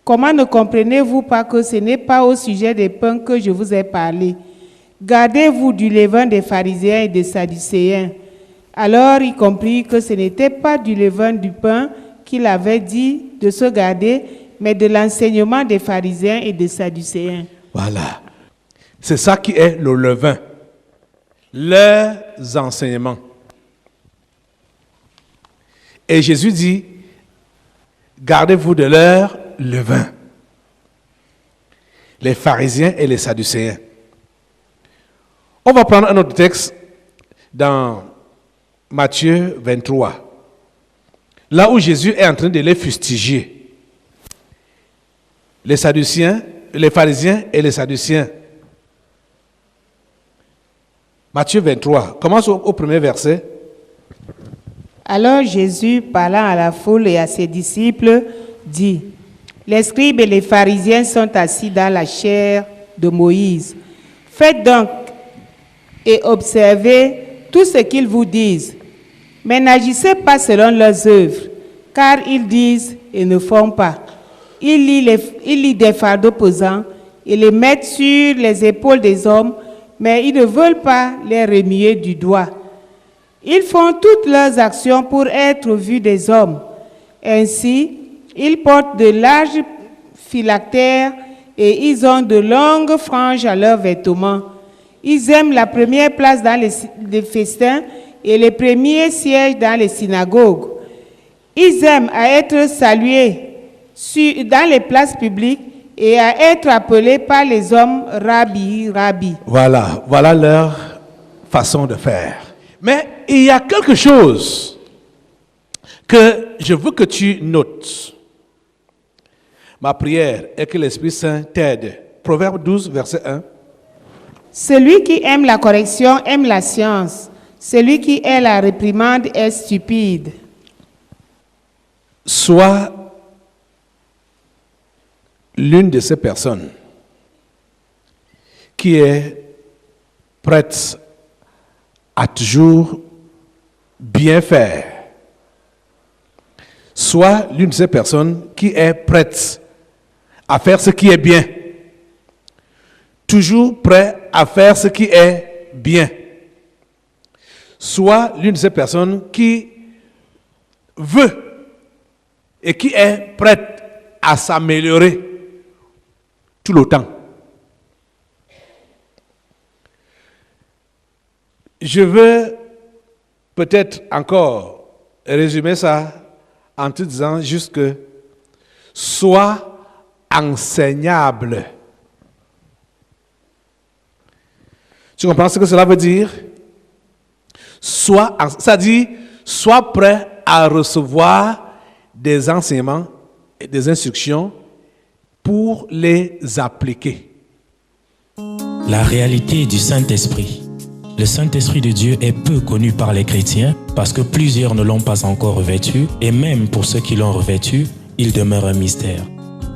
Comment ne comprenez-vous pas que ce n'est pas au sujet des pains que je vous ai parlé? Gardez-vous du levain des pharisiens et des sadducéens. Alors il comprit que ce n'était pas du levain du pain qu'il avait dit de se garder, mais de l'enseignement des pharisiens et des sadducéens.
Voilà. C'est ça qui est le levain. Leurs enseignements. Et Jésus dit, gardez-vous de leur levain. Les pharisiens et les sadducéens. On va prendre un autre texte dans Matthieu 23, là où Jésus est en train de les fustiger. Les Sadduciens, les pharisiens et les Sadduciens. Matthieu 23, commence au premier verset.
Alors Jésus, parlant à la foule et à ses disciples, dit, « Les scribes et les pharisiens sont assis dans la chaire de Moïse. Faites donc et observez tout ce qu'ils vous disent, mais n'agissez pas selon leurs œuvres, car ils disent et ne font pas. Ils lient des fardeaux pesants et les mettent sur les épaules des hommes, mais ils ne veulent pas les remuer du doigt. Ils font toutes leurs actions pour être vus des hommes. Ainsi, ils portent de larges phylactères et ils ont de longues franges à leurs vêtements. Ils aiment la première place dans les festins et les premiers sièges dans les synagogues. Ils aiment à être salués dans les places publiques et à être appelés par les hommes Rabbi, Rabbi.
Voilà leur façon de faire. Mais il y a quelque chose que je veux que tu notes. Ma prière est que l'Esprit Saint t'aide. Proverbe 12, verset 1.
Celui qui aime la correction aime la science. Celui qui aime la réprimande est stupide.
Sois l'une de ces personnes qui est prête à toujours bien faire. Sois l'une de ces personnes qui est prête à faire ce qui est bien. Toujours prêt à faire ce qui est bien. Sois l'une de ces personnes qui veut et qui est prête à s'améliorer tout le temps. Je veux peut-être encore résumer ça en te disant juste que sois enseignable. Tu comprends ce que cela veut dire? Ça dit, sois prêt à recevoir des enseignements et des instructions pour les appliquer.
La réalité du Saint-Esprit. Le Saint-Esprit de Dieu est peu connu par les chrétiens parce que plusieurs ne l'ont pas encore revêtu et même pour ceux qui l'ont revêtu, il demeure un mystère.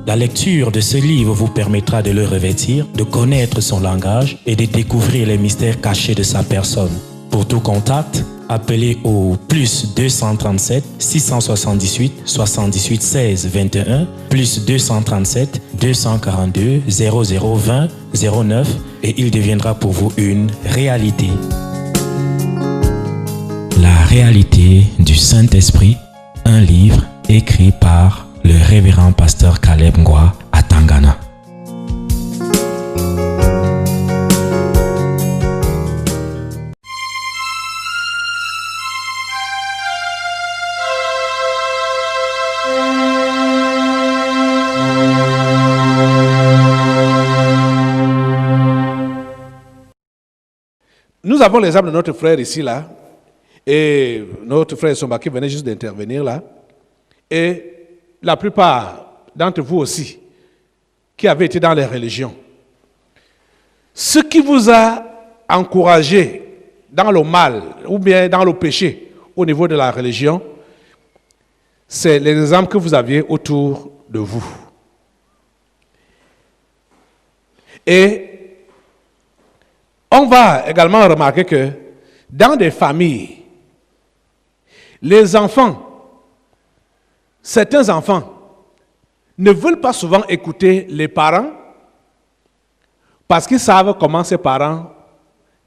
La lecture de ce livre vous permettra de le revêtir, de connaître son langage et de découvrir les mystères cachés de sa personne. Pour tout contact, appelez au plus 237 678 78 16 21 plus 237 242 0020 09 et il deviendra pour vous une réalité. La réalité du Saint-Esprit, un livre écrit par le révérend pasteur Caleb Ngwa à Tangana.
Nous avons l'exemple de notre frère ici, là, et notre frère Somba qui venait juste d'intervenir là, et la plupart d'entre vous aussi, qui avez été dans les religions. Ce qui vous a encouragé dans le mal ou bien dans le péché au niveau de la religion, c'est les exemples que vous aviez autour de vous. Et on va également remarquer que dans des familles, les enfants, certains enfants ne veulent pas souvent écouter les parents parce qu'ils savent comment ces parents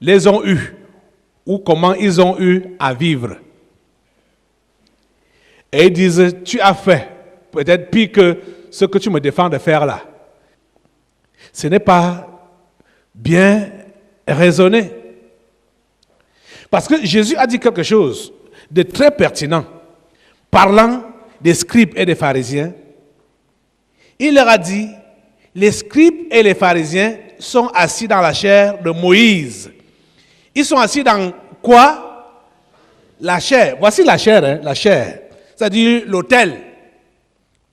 les ont eus ou comment ils ont eu à vivre. Et ils disent, tu as fait peut-être pire que ce que tu me défends de faire là. Ce n'est pas bien raisonné. Parce que Jésus a dit quelque chose de très pertinent, parlant des scribes et des pharisiens. Il leur a dit, les scribes et les pharisiens sont assis dans la chair de Moïse. Ils sont assis dans quoi? La chair. Voici la chair, hein, la chair. C'est-à-dire l'autel.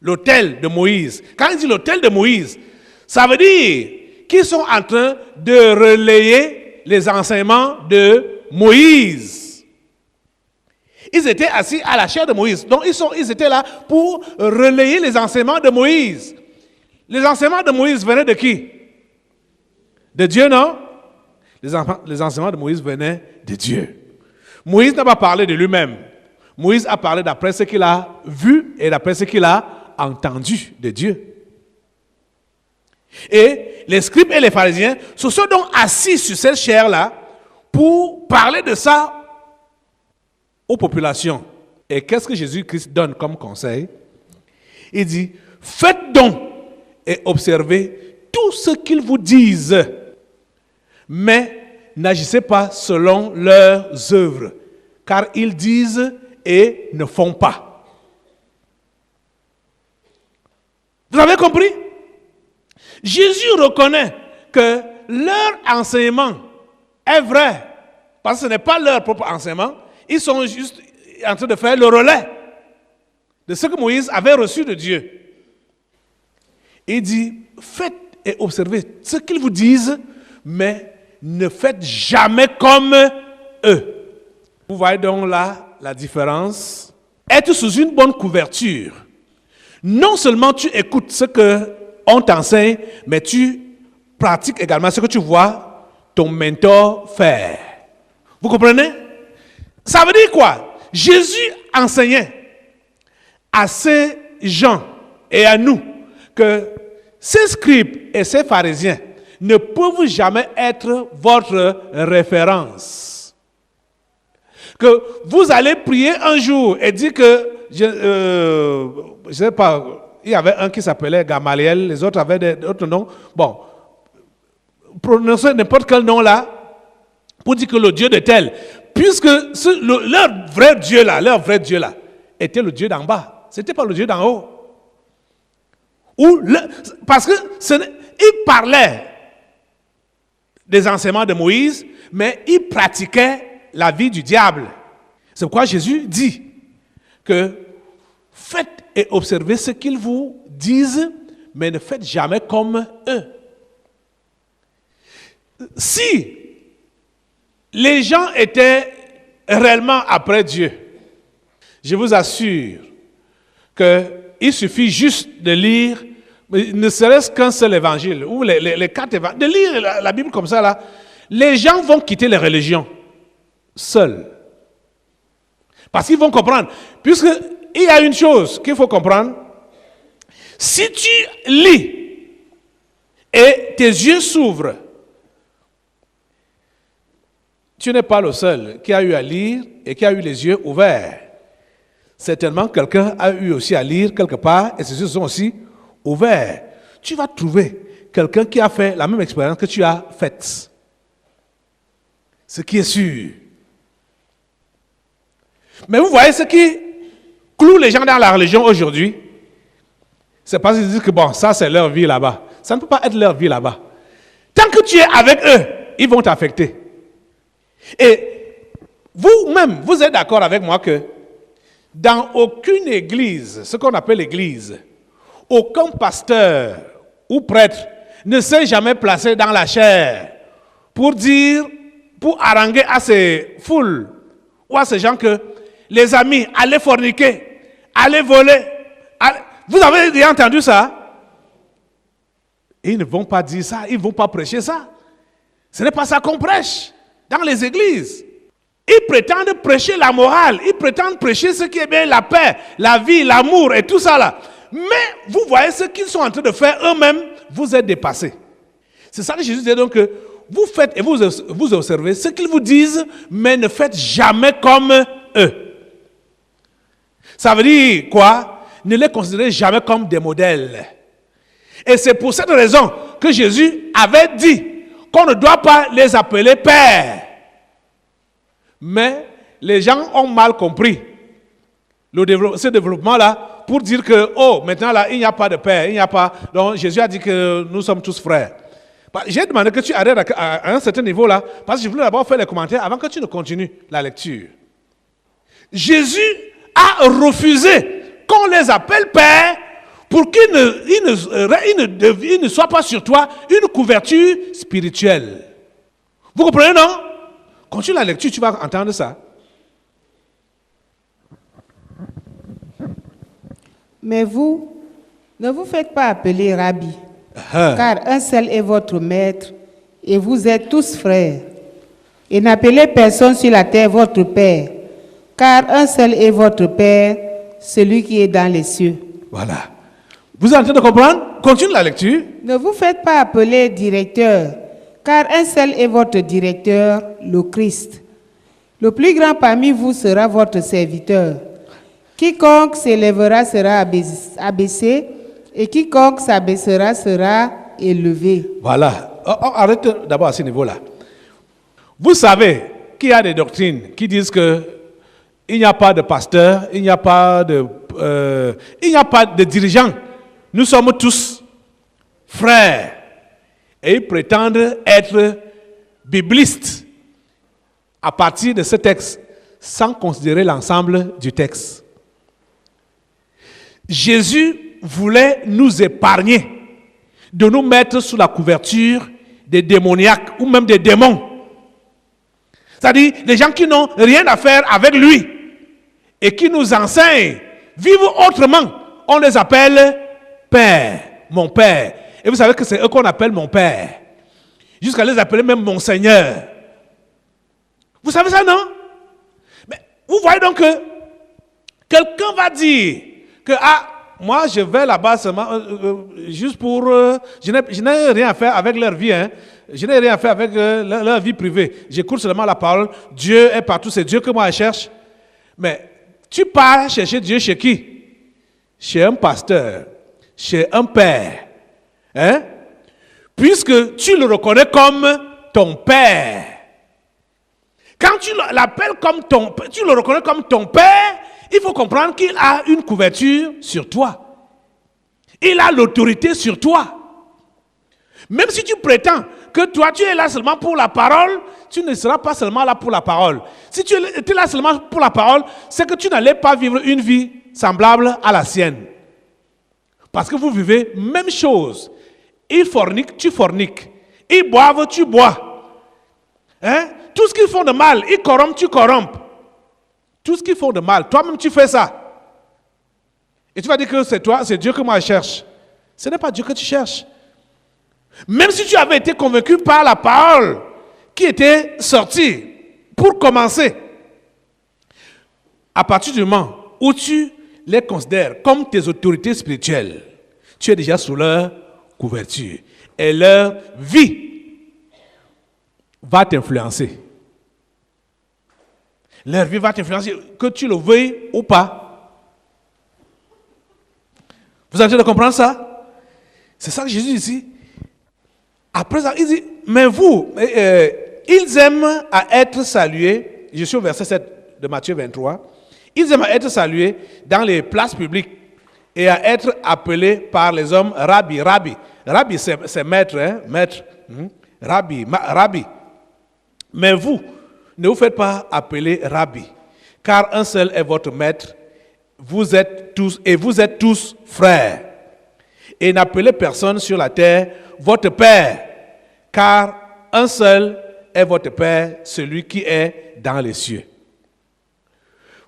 L'autel de Moïse. Quand il dit l'autel de Moïse, ça veut dire qu'ils sont en train de relayer les enseignements de Moïse. Ils étaient assis à la chair de Moïse. Donc ils étaient là pour relayer les enseignements de Moïse. Les enseignements de Moïse venaient de qui? De Dieu, non? Les enseignements de Moïse venaient de Dieu. Moïse n'a pas parlé de lui-même. Moïse a parlé d'après ce qu'il a vu et d'après ce qu'il a entendu de Dieu. Et les scribes et les pharisiens se sont donc assis sur cette chair-là pour parler de ça aux populations. Et qu'est-ce que Jésus-Christ donne comme conseil? Il dit, faites donc et observez tout ce qu'ils vous disent, mais n'agissez pas selon leurs œuvres, car ils disent et ne font pas. Vous avez compris? Jésus reconnaît que leur enseignement est vrai, parce que ce n'est pas leur propre enseignement, ils sont juste en train de faire le relais de ce que Moïse avait reçu de Dieu. Il dit, faites et observez ce qu'ils vous disent, mais ne faites jamais comme eux. Vous voyez donc là la différence. Être sous une bonne couverture. Non seulement tu écoutes ce qu'on t'enseigne, mais tu pratiques également ce que tu vois ton mentor faire. Vous comprenez? Ça veut dire quoi? Jésus enseignait à ces gens et à nous que ces scribes et ces pharisiens ne peuvent jamais être votre référence. Que vous allez prier un jour et dire que, je sais pas, il y avait un qui s'appelait Gamaliel, les autres avaient d'autres noms. Bon, prononcez n'importe quel nom là pour dire que le Dieu de tel, puisque leur vrai Dieu là, était le Dieu d'en bas. Ce n'était pas le Dieu d'en haut. Parce que il parlait des enseignements de Moïse, mais il pratiquait la vie du diable. C'est pourquoi Jésus dit que faites et observez ce qu'ils vous disent, mais ne faites jamais comme eux. Si les gens étaient réellement après Dieu, je vous assure qu'il suffit juste de lire, ne serait-ce qu'un seul évangile, ou les 4 évangiles, de lire la Bible comme ça, là, les gens vont quitter les religions, seuls. Parce qu'ils vont comprendre. Puisqu'il y a une chose qu'il faut comprendre, si tu lis et tes yeux s'ouvrent, tu n'es pas le seul qui a eu à lire et qui a eu les yeux ouverts. Certainement, quelqu'un a eu aussi à lire quelque part et ses yeux sont aussi ouverts. Tu vas trouver quelqu'un qui a fait la même expérience que tu as faite. Ce qui est sûr. Mais vous voyez ce qui cloue les gens dans la religion aujourd'hui, c'est parce qu'ils disent que bon, ça c'est leur vie là-bas. Ça ne peut pas être leur vie là-bas. Tant que tu es avec eux, ils vont t'affecter. Et vous-même, vous êtes d'accord avec moi que dans aucune église, ce qu'on appelle l'église, aucun pasteur ou prêtre ne s'est jamais placé dans la chair pour haranguer à ces foules ou à ces gens que les amis, allez forniquer, allez voler. Vous avez déjà entendu ça? Ils ne vont pas dire ça, ils ne vont pas prêcher ça. Ce n'est pas ça qu'on prêche dans les églises. Ils prétendent prêcher la morale, ils prétendent prêcher ce qui est bien, la paix, la vie, l'amour et tout ça là. Mais vous voyez ce qu'ils sont en train de faire eux-mêmes, vous êtes dépassés. C'est ça que Jésus dit donc que vous faites et vous observez ce qu'ils vous disent, mais ne faites jamais comme eux. Ça veut dire quoi? Ne les considérez jamais comme des modèles. Et c'est pour cette raison que Jésus avait dit qu'on ne doit pas les appeler pères. Mais les gens ont mal compris ce développement-là pour dire que, oh, maintenant là, il n'y a pas de père, il n'y a pas... Donc Jésus a dit que nous sommes tous frères. J'ai demandé que tu arrêtes à un certain niveau là, parce que je voulais d'abord faire les commentaires avant que tu ne continues la lecture. Jésus a refusé qu'on les appelle père pour qu'ils ne soient pas sur toi une couverture spirituelle. Vous comprenez, non? Continue la lecture, tu vas entendre ça.
Mais vous, ne vous faites pas appeler Rabbi, car un seul est votre maître, et vous êtes tous frères. Et n'appelez personne sur la terre votre père, car un seul est votre Père, celui qui est dans les cieux.
Voilà. Vous êtes en train de comprendre? Continue la lecture.
Ne vous faites pas appeler directeur, car un seul est votre directeur, le Christ. Le plus grand parmi vous sera votre serviteur. Quiconque s'élèvera sera abaissé, et quiconque s'abaissera sera élevé.
Voilà. Arrête d'abord à ce niveau-là. Vous savez qu'il y a des doctrines qui disent que il n'y a pas de pasteur, il n'y a pas de dirigeant. Nous sommes tous frères. Et ils prétendent être biblistes à partir de ce texte, sans considérer l'ensemble du texte. Jésus voulait nous épargner de nous mettre sous la couverture des démoniaques ou même des démons. C'est-à-dire des gens qui n'ont rien à faire avec lui et qui nous enseignent vivre autrement. On les appelle Père, mon Père. Et vous savez que c'est eux qu'on appelle mon Père. Jusqu'à les appeler même mon Seigneur. Vous savez ça, non? Mais vous voyez donc que quelqu'un va dire que moi je vais là-bas seulement juste pour... je n'ai rien à faire avec leur vie, hein. Je n'ai rien à faire avec leur vie privée. J'écoute seulement la parole. Dieu est partout, c'est Dieu que moi je cherche. Mais tu pars chercher Dieu chez qui? Chez un pasteur, chez un père. Hein? Puisque tu le reconnais comme ton père. Quand tu l'appelles comme tu le reconnais comme ton père, il faut comprendre qu'il a une couverture sur toi. Il a l'autorité sur toi. Même si tu prétends que toi, tu es là seulement pour la parole, tu ne seras pas seulement là pour la parole. Si tu étais là seulement pour la parole, c'est que tu n'allais pas vivre une vie semblable à la sienne. Parce que vous vivez même chose. Ils forniquent, tu forniques. Ils boivent, tu bois. Hein? Tout ce qu'ils font de mal, ils corrompent, tu corrompes. Tout ce qu'ils font de mal, toi-même tu fais ça. Et tu vas dire que c'est toi, c'est Dieu que moi je cherche. Ce n'est pas Dieu que tu cherches. Même si tu avais été convaincu par la parole qui était sortie, pour commencer, à partir du moment où tu les considères comme tes autorités spirituelles, tu es déjà sous leur couverture. Et leur vie va t'influencer. Leur vie va t'influencer, que tu le veuilles ou pas. Vous avez de comprendre ça? C'est ça que Jésus dit ici. Après ça, il dit, mais vous, ils aiment à être salués. Je suis au verset 7 de Matthieu 23. Ils aiment à être salués dans les places publiques et à être appelés par les hommes Rabbi. Rabbi, Rabbi c'est maître, hein? Maître. Rabbi, Rabbi. Mais vous, ne vous faites pas appeler Rabbi, car un seul est votre maître. Vous êtes tous frères. Et n'appelez personne sur la terre votre Père, car un seul est votre Père, celui qui est dans les cieux.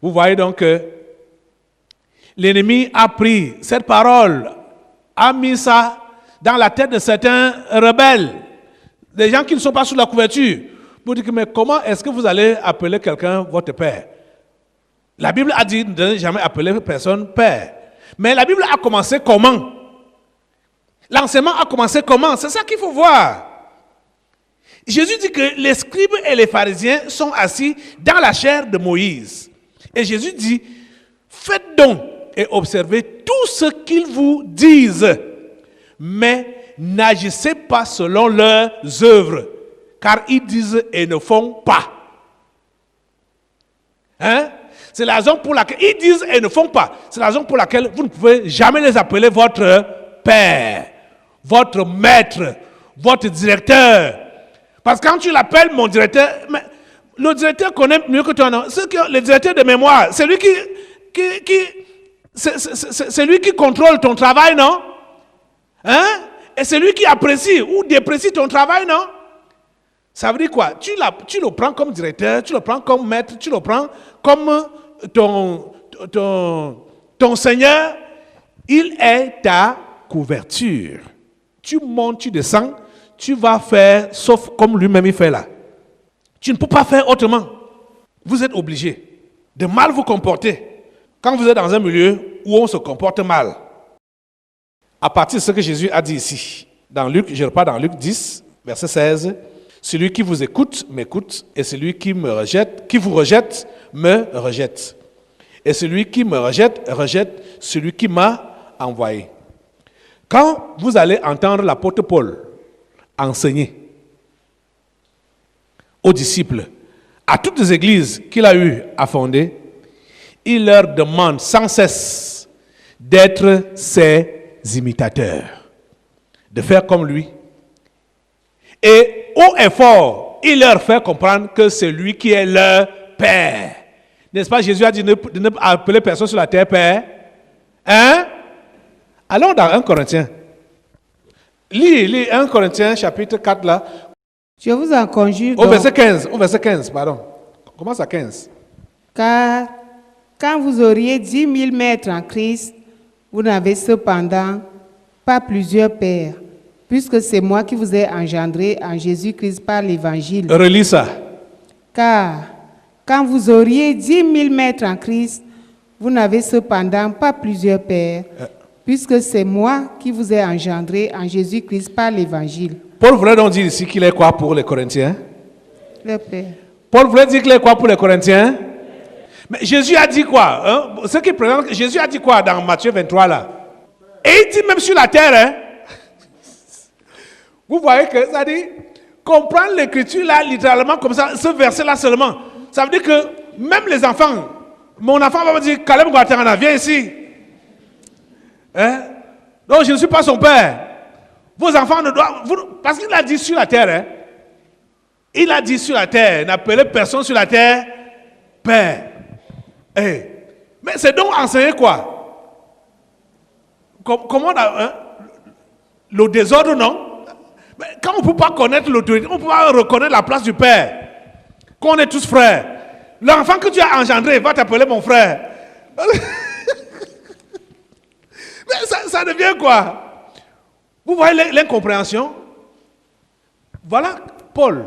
Vous voyez donc que l'ennemi a pris cette parole, a mis ça dans la tête de certains rebelles, des gens qui ne sont pas sous la couverture, pour dire, mais comment est-ce que vous allez appeler quelqu'un votre Père? La Bible a dit de ne jamais appeler personne Père. Mais la Bible a commencé comment? L'enseignement a commencé comment? C'est ça qu'il faut voir. Jésus dit que les scribes et les pharisiens sont assis dans la chair de Moïse. Et Jésus dit, faites donc et observez tout ce qu'ils vous disent, mais n'agissez pas selon leurs œuvres, car ils disent et ne font pas. Hein? C'est la raison pour laquelle ils disent et ne font pas. C'est la raison pour laquelle vous ne pouvez jamais les appeler votre Père, votre Maître, votre directeur. Parce que quand tu l'appelles mon directeur, mais le directeur connaît mieux que toi, non? Le directeur de mémoire, c'est lui c'est lui qui contrôle ton travail, non? Hein? Et c'est lui qui apprécie ou déprécie ton travail, non? Ça veut dire quoi? Tu le prends comme directeur, tu le prends comme maître, tu le prends comme ton Seigneur. Il est ta couverture. Tu montes, tu descends, tu vas faire, sauf comme lui-même il fait là. Tu ne peux pas faire autrement. Vous êtes obligé de mal vous comporter quand vous êtes dans un milieu où on se comporte mal. À partir de ce que Jésus a dit ici, dans Luc, je repars dans Luc 10, verset 16, celui qui vous écoute, m'écoute, et celui qui vous rejette, me rejette. Et celui qui me rejette, rejette celui qui m'a envoyé. Quand vous allez entendre l'apôtre Paul enseigner aux disciples, à toutes les églises qu'il a eu à fonder, il leur demande sans cesse d'être ses imitateurs, de faire comme lui. Et haut et fort, il leur fait comprendre que c'est lui qui est leur Père. N'est-ce pas? Jésus a dit de ne pas appeler personne sur la terre Père. Hein? Allons dans 1 Corinthiens. Lis 1 Corinthiens chapitre 4 là.
Je vous en conjure
Au verset 15, pardon. Commence à 15.
Car quand vous auriez 10 000 maîtres en Christ, vous n'avez cependant pas plusieurs pères, puisque c'est moi qui vous ai engendré en Jésus-Christ par l'Évangile.
Relis ça.
Car quand vous auriez 10 000 maîtres en Christ, vous n'avez cependant pas plusieurs pères, puisque c'est moi qui vous ai engendré en Jésus-Christ par l'Évangile.
Paul voulait donc dire ici qu'il est quoi pour les Corinthiens?
Le Père.
Paul voulait dire qu'il est quoi pour les Corinthiens? Mais Jésus a dit quoi? Hein? Ce qui présente, Jésus a dit quoi dans Matthieu 23 là? Et il dit même sur la terre, hein? Vous voyez que ça dit, comprendre l'écriture là littéralement comme ça, ce verset là seulement. Ça veut dire que même les enfants, mon enfant va me dire, Caleb Guatemala, viens ici. Hein? Donc je ne suis pas son père. Vos enfants ne doivent... parce qu'il a dit sur la terre, hein? Il a dit sur la terre, n'appelez personne sur la terre Père. Hey. Mais c'est donc enseigner quoi? Comment hein? Le désordre, non? Mais quand on ne peut pas connaître l'autorité, on ne peut pas reconnaître la place du Père. Qu'on est tous frères. L'enfant que tu as engendré va t'appeler mon frère. Mais ça devient quoi? Vous voyez l'incompréhension? Voilà Paul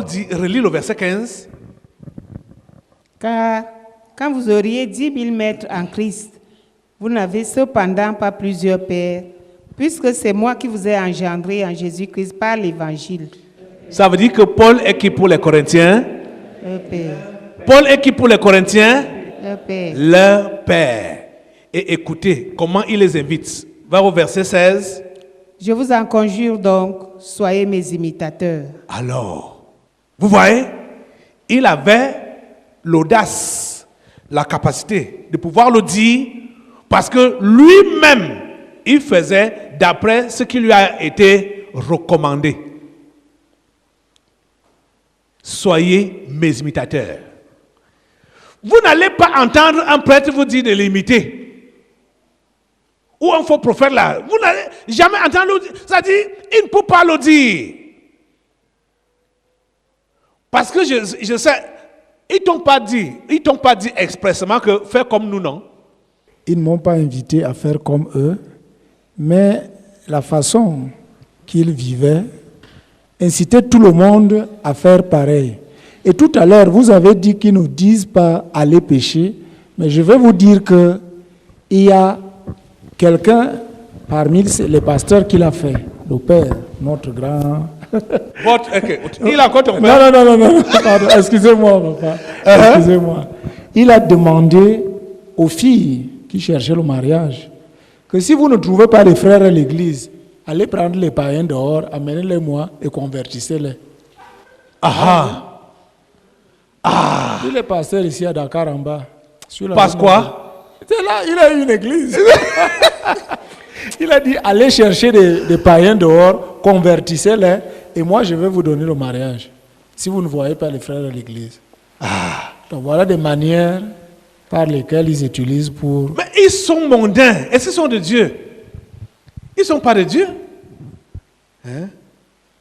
dit, relis le verset 15.
Car quand vous auriez 10 000 maîtres en Christ, vous n'avez cependant pas plusieurs pères, puisque c'est moi qui vous ai engendré en Jésus-Christ par l'Évangile.
Ça veut dire que Paul est qui pour les Corinthiens?
Le Père.
Paul est qui pour les Corinthiens?
Le Père.
Leur Père. Et écoutez comment il les invite. Va au verset 16.
Je vous en conjure donc, soyez mes imitateurs.
Alors, vous voyez, il avait l'audace, la capacité de pouvoir le dire parce que lui-même, il faisait d'après ce qui lui a été recommandé. Soyez mes imitateurs. Vous n'allez pas entendre un prêtre vous dire de l'imiter. Ou un faux prophète là. Vous n'allez jamais entendre le dire. Ça dit, il ne peut pas le dire. Parce que je sais, ils t'ont pas dit expressément que faire comme nous, non?
Ils ne m'ont pas invité à faire comme eux, mais la façon qu'ils vivaient incitait tout le monde à faire pareil. Et tout à l'heure, vous avez dit qu'ils ne disent pas aller pécher, mais je vais vous dire qu'il y a quelqu'un parmi les pasteurs qui l'a fait, le Père, notre grand...
Il a encore ton père?
Non, pardon, excusez-moi, papa. Excusez-moi. Il a demandé aux filles qui cherchaient le mariage que si vous ne trouvez pas les frères à l'église, allez prendre les païens dehors, amenez-les-moi et convertissez-les. Il est pasteur ici à Dakar en bas.
Passe quoi?
C'est là, il a une église. Il a dit, allez chercher des païens dehors, convertissez-les, et moi je vais vous donner le mariage. Si vous ne voyez pas les frères de l'église. Donc voilà des manières par lesquelles ils utilisent pour...
Mais ils sont mondains. Est-ce qu'ils sont de Dieu? Ils ne sont pas de Dieu. Hein?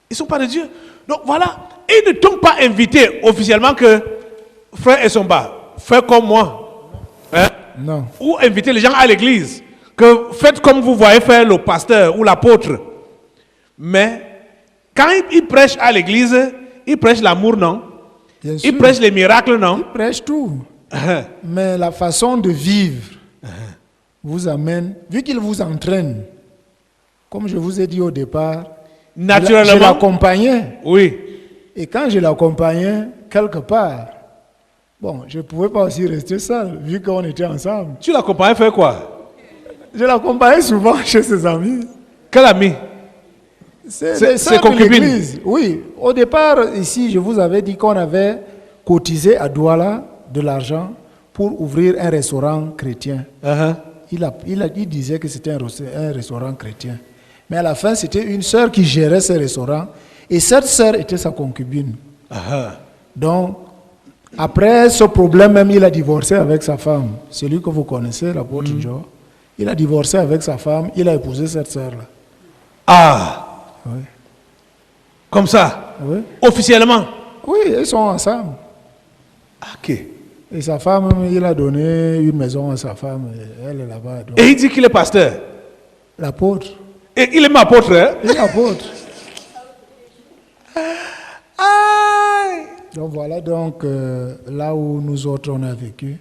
Ils ne sont pas de Dieu. Donc voilà, ils ne t'ont pas invité officiellement que frère Essomba, fais comme moi. Hein?
Non.
Ou inviter les gens à l'église. Que faites comme vous voyez faire le pasteur ou l'apôtre. Mais quand ils prêchent à l'église, ils prêchent l'amour, non?
Bien
Ils
sûr.
prêchent les miracles, non?
Ils prêchent tout.
Hein?
Mais la façon de vivre vous amène, vu qu'ils vous entraînent, comme je vous ai dit au départ, je
Naturellement.
l'accompagnais.
Oui.
Et quand je l'accompagnais, quelque part, bon, je ne pouvais pas aussi rester seul, vu qu'on était ensemble.
Tu l'accompagnes faire quoi?
Je l'accompagnais souvent chez ses amis.
Quel ami?
C'est
C'est
les sœurs de
concubines.
l'église. Oui, au départ, ici, je vous avais dit qu'on avait cotisé à Douala de l'argent pour ouvrir un restaurant chrétien.
Uh-huh.
Il disait que c'était un restaurant chrétien. Mais à la fin, c'était une sœur qui gérait ce restaurant. Et cette sœur était sa concubine.
Uh-huh.
Donc, après ce problème même, il a divorcé avec sa femme. Celui que vous connaissez, l'apôtre Joe. Il a divorcé avec sa femme, il a épousé cette sœur-là.
Ah,
Oui.
comme ça,
Oui.
officiellement.
Oui, ils sont ensemble.
Ok.
Et sa femme, il a donné une maison à sa femme. Et elle est là-bas. Donc,
Et il dit qu'il est pasteur.
l'apôtre.
Et il est ma apôtre, hein?
Il est apôtre.
Aïe.
Donc voilà donc là où nous autres on a vécu.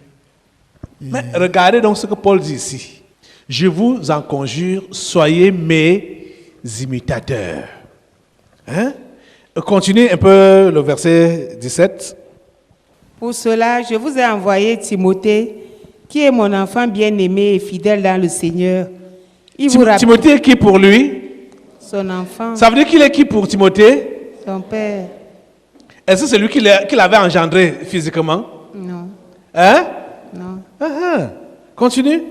Mais regardez donc ce que Paul dit ici. Je vous en conjure, soyez mes imitateurs. Hein? Continuez un peu le verset 17.
Pour cela, je vous ai envoyé Timothée, qui est mon enfant bien-aimé et fidèle dans le Seigneur. Il vous rappelle
Timothée est qui pour lui?
son enfant,
Ça veut dire qu'il est qui pour Timothée?
son père.
Est-ce que c'est lui qui l'avait engendré physiquement?
Non,
Hein?
non.
Ah. Continue.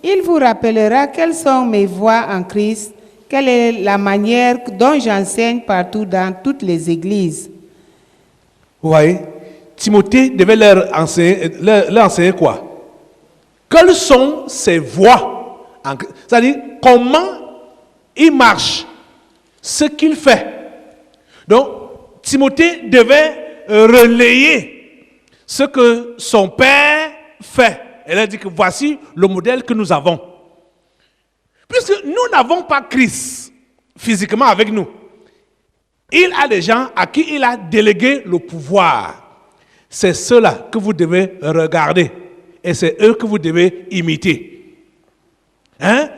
Il vous rappellera quelles sont mes voies en Christ, quelle est la manière dont j'enseigne partout dans toutes les églises.
Vous voyez? Timothée devait leur enseigner quoi? Quelles sont ses voies? C'est-à-dire, comment il marche, ce qu'il fait. Donc, Timothée devait relayer ce que son père fait. Elle a dit que voici le modèle que nous avons. Puisque nous n'avons pas Christ physiquement avec nous, il a des gens à qui il a délégué le pouvoir. C'est ceux-là que vous devez regarder. Et c'est eux que vous devez imiter. Hein?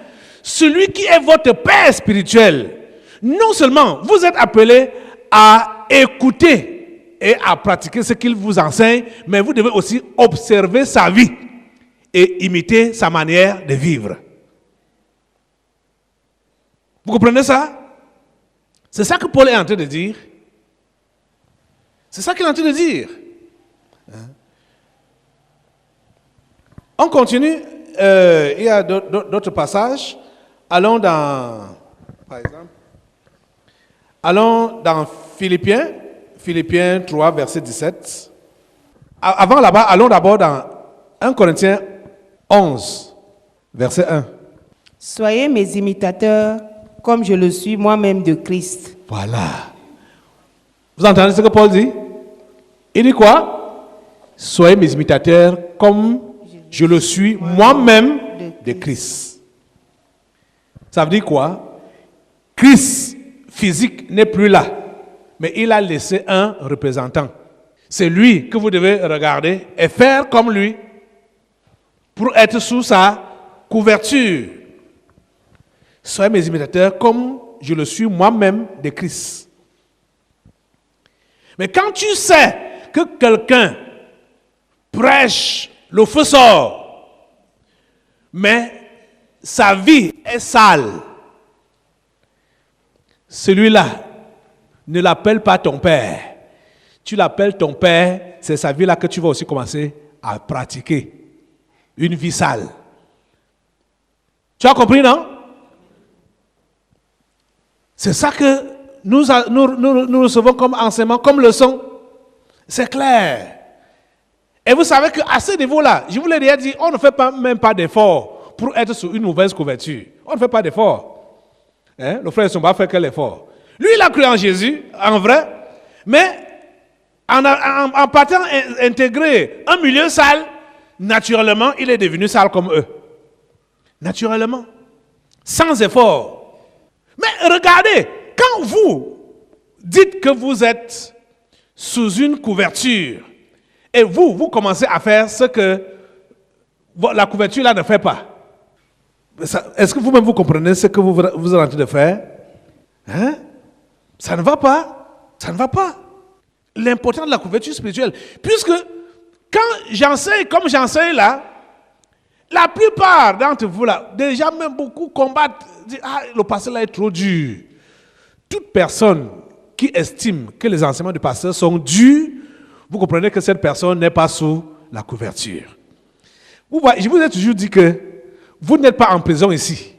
Celui qui est votre père spirituel, non seulement vous êtes appelé à écouter et à pratiquer ce qu'il vous enseigne, mais vous devez aussi observer sa vie et imiter sa manière de vivre. Vous comprenez ça? C'est ça que Paul est en train de dire. C'est ça qu'il est en train de dire. On continue. Il y a d'autres passages. Allons dans, par exemple, allons dans Philippiens 3, verset 17. Avant là-bas, allons d'abord dans 1 Corinthiens 11, verset 1.
Soyez mes imitateurs, comme je le suis moi-même de Christ.
Voilà. Vous entendez ce que Paul dit? Il dit quoi? Soyez mes imitateurs comme je le suis moi-même de Christ. Ça veut dire quoi? Christ physique n'est plus là, mais il a laissé un représentant. C'est lui que vous devez regarder et faire comme lui pour être sous sa couverture. Soyez mes imitateurs comme je le suis moi-même de Christ. Mais quand tu sais que quelqu'un prêche, le feu sort, mais sa vie est sale, celui-là, ne l'appelle pas ton père. Tu l'appelles ton père, c'est sa vie-là que tu vas aussi commencer à pratiquer. Une vie sale. Tu as compris, non? C'est ça que nous recevons comme enseignement, comme leçon. C'est clair. Et vous savez qu'à ce niveau-là, je vous l'ai déjà dit, on ne fait même pas d'effort pour être sur une mauvaise couverture. On ne fait pas d'effort. Hein? Le frère Somba fait quel effort? Lui, il a cru en Jésus, en vrai, mais en partant intégrer un milieu sale, naturellement, il est devenu sale comme eux. Naturellement. Sans effort. Mais regardez, quand vous dites que vous êtes sous une couverture et vous commencez à faire ce que la couverture là ne fait pas, est-ce que vous-même vous comprenez ce que vous êtes en train de faire? Hein? Ça ne va pas. Ça ne va pas. L'important de la couverture spirituelle. Puisque quand j'enseigne comme j'enseigne là, la plupart d'entre vous là, déjà même beaucoup combattent, disent, le pasteur là est trop dur. Toute personne qui estime que les enseignements du pasteur sont durs, vous comprenez que cette personne n'est pas sous la couverture. Je vous ai toujours dit que vous n'êtes pas en prison ici.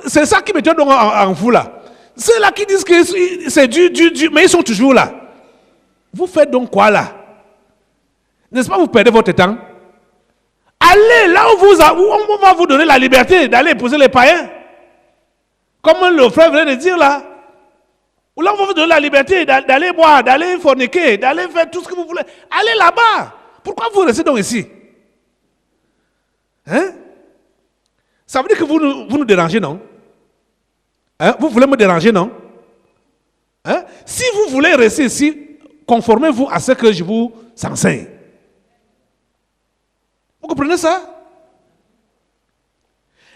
C'est ça qui me tient en vous là. Ceux là qui disent que c'est dur, mais ils sont toujours là. Vous faites donc quoi là? N'est-ce pas, vous perdez votre temps? Allez là où on va vous donner la liberté d'aller épouser les païens. Comme le frère venait de dire là. Ou là on va vous donner la liberté d'aller boire, d'aller forniquer, d'aller faire tout ce que vous voulez. Allez là-bas. Pourquoi vous restez donc ici? Hein? Ça veut dire que vous nous dérangez, non? Hein? Vous voulez me déranger, non? Hein? Si vous voulez rester ici, conformez-vous à ce que je vous enseigne. Vous comprenez ça?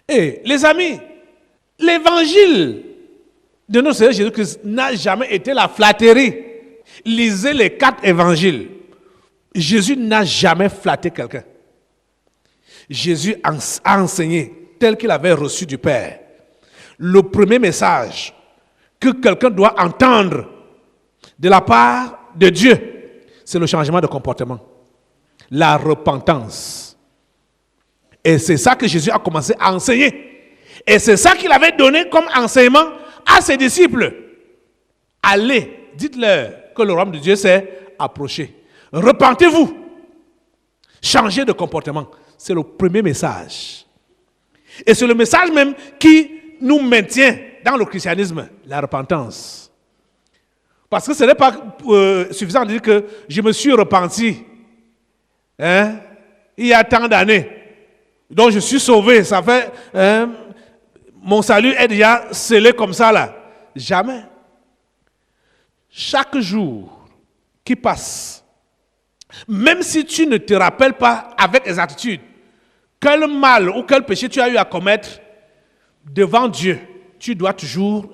Et les amis, l'évangile de notre Seigneur Jésus-Christ n'a jamais été la flatterie. Lisez les 4 évangiles. Jésus n'a jamais flatté quelqu'un. Jésus a enseigné tel qu'il avait reçu du Père. Le premier message que quelqu'un doit entendre de la part de Dieu, c'est le changement de comportement. La repentance. Et c'est ça que Jésus a commencé à enseigner. Et c'est ça qu'il avait donné comme enseignement à ses disciples. Allez, dites-leur que le royaume de Dieu s'est approché. Repentez-vous. Changez de comportement. C'est le premier message. Et c'est le message même qui nous maintient dans le christianisme, la repentance. Parce que ce n'est pas suffisant de dire que je me suis repenti. Hein? Il y a tant d'années. Donc je suis sauvé. Ça fait... mon salut est déjà scellé comme ça là. Jamais. Chaque jour qui passe, même si tu ne te rappelles pas avec exactitude quel mal ou quel péché tu as eu à commettre, devant Dieu, tu dois toujours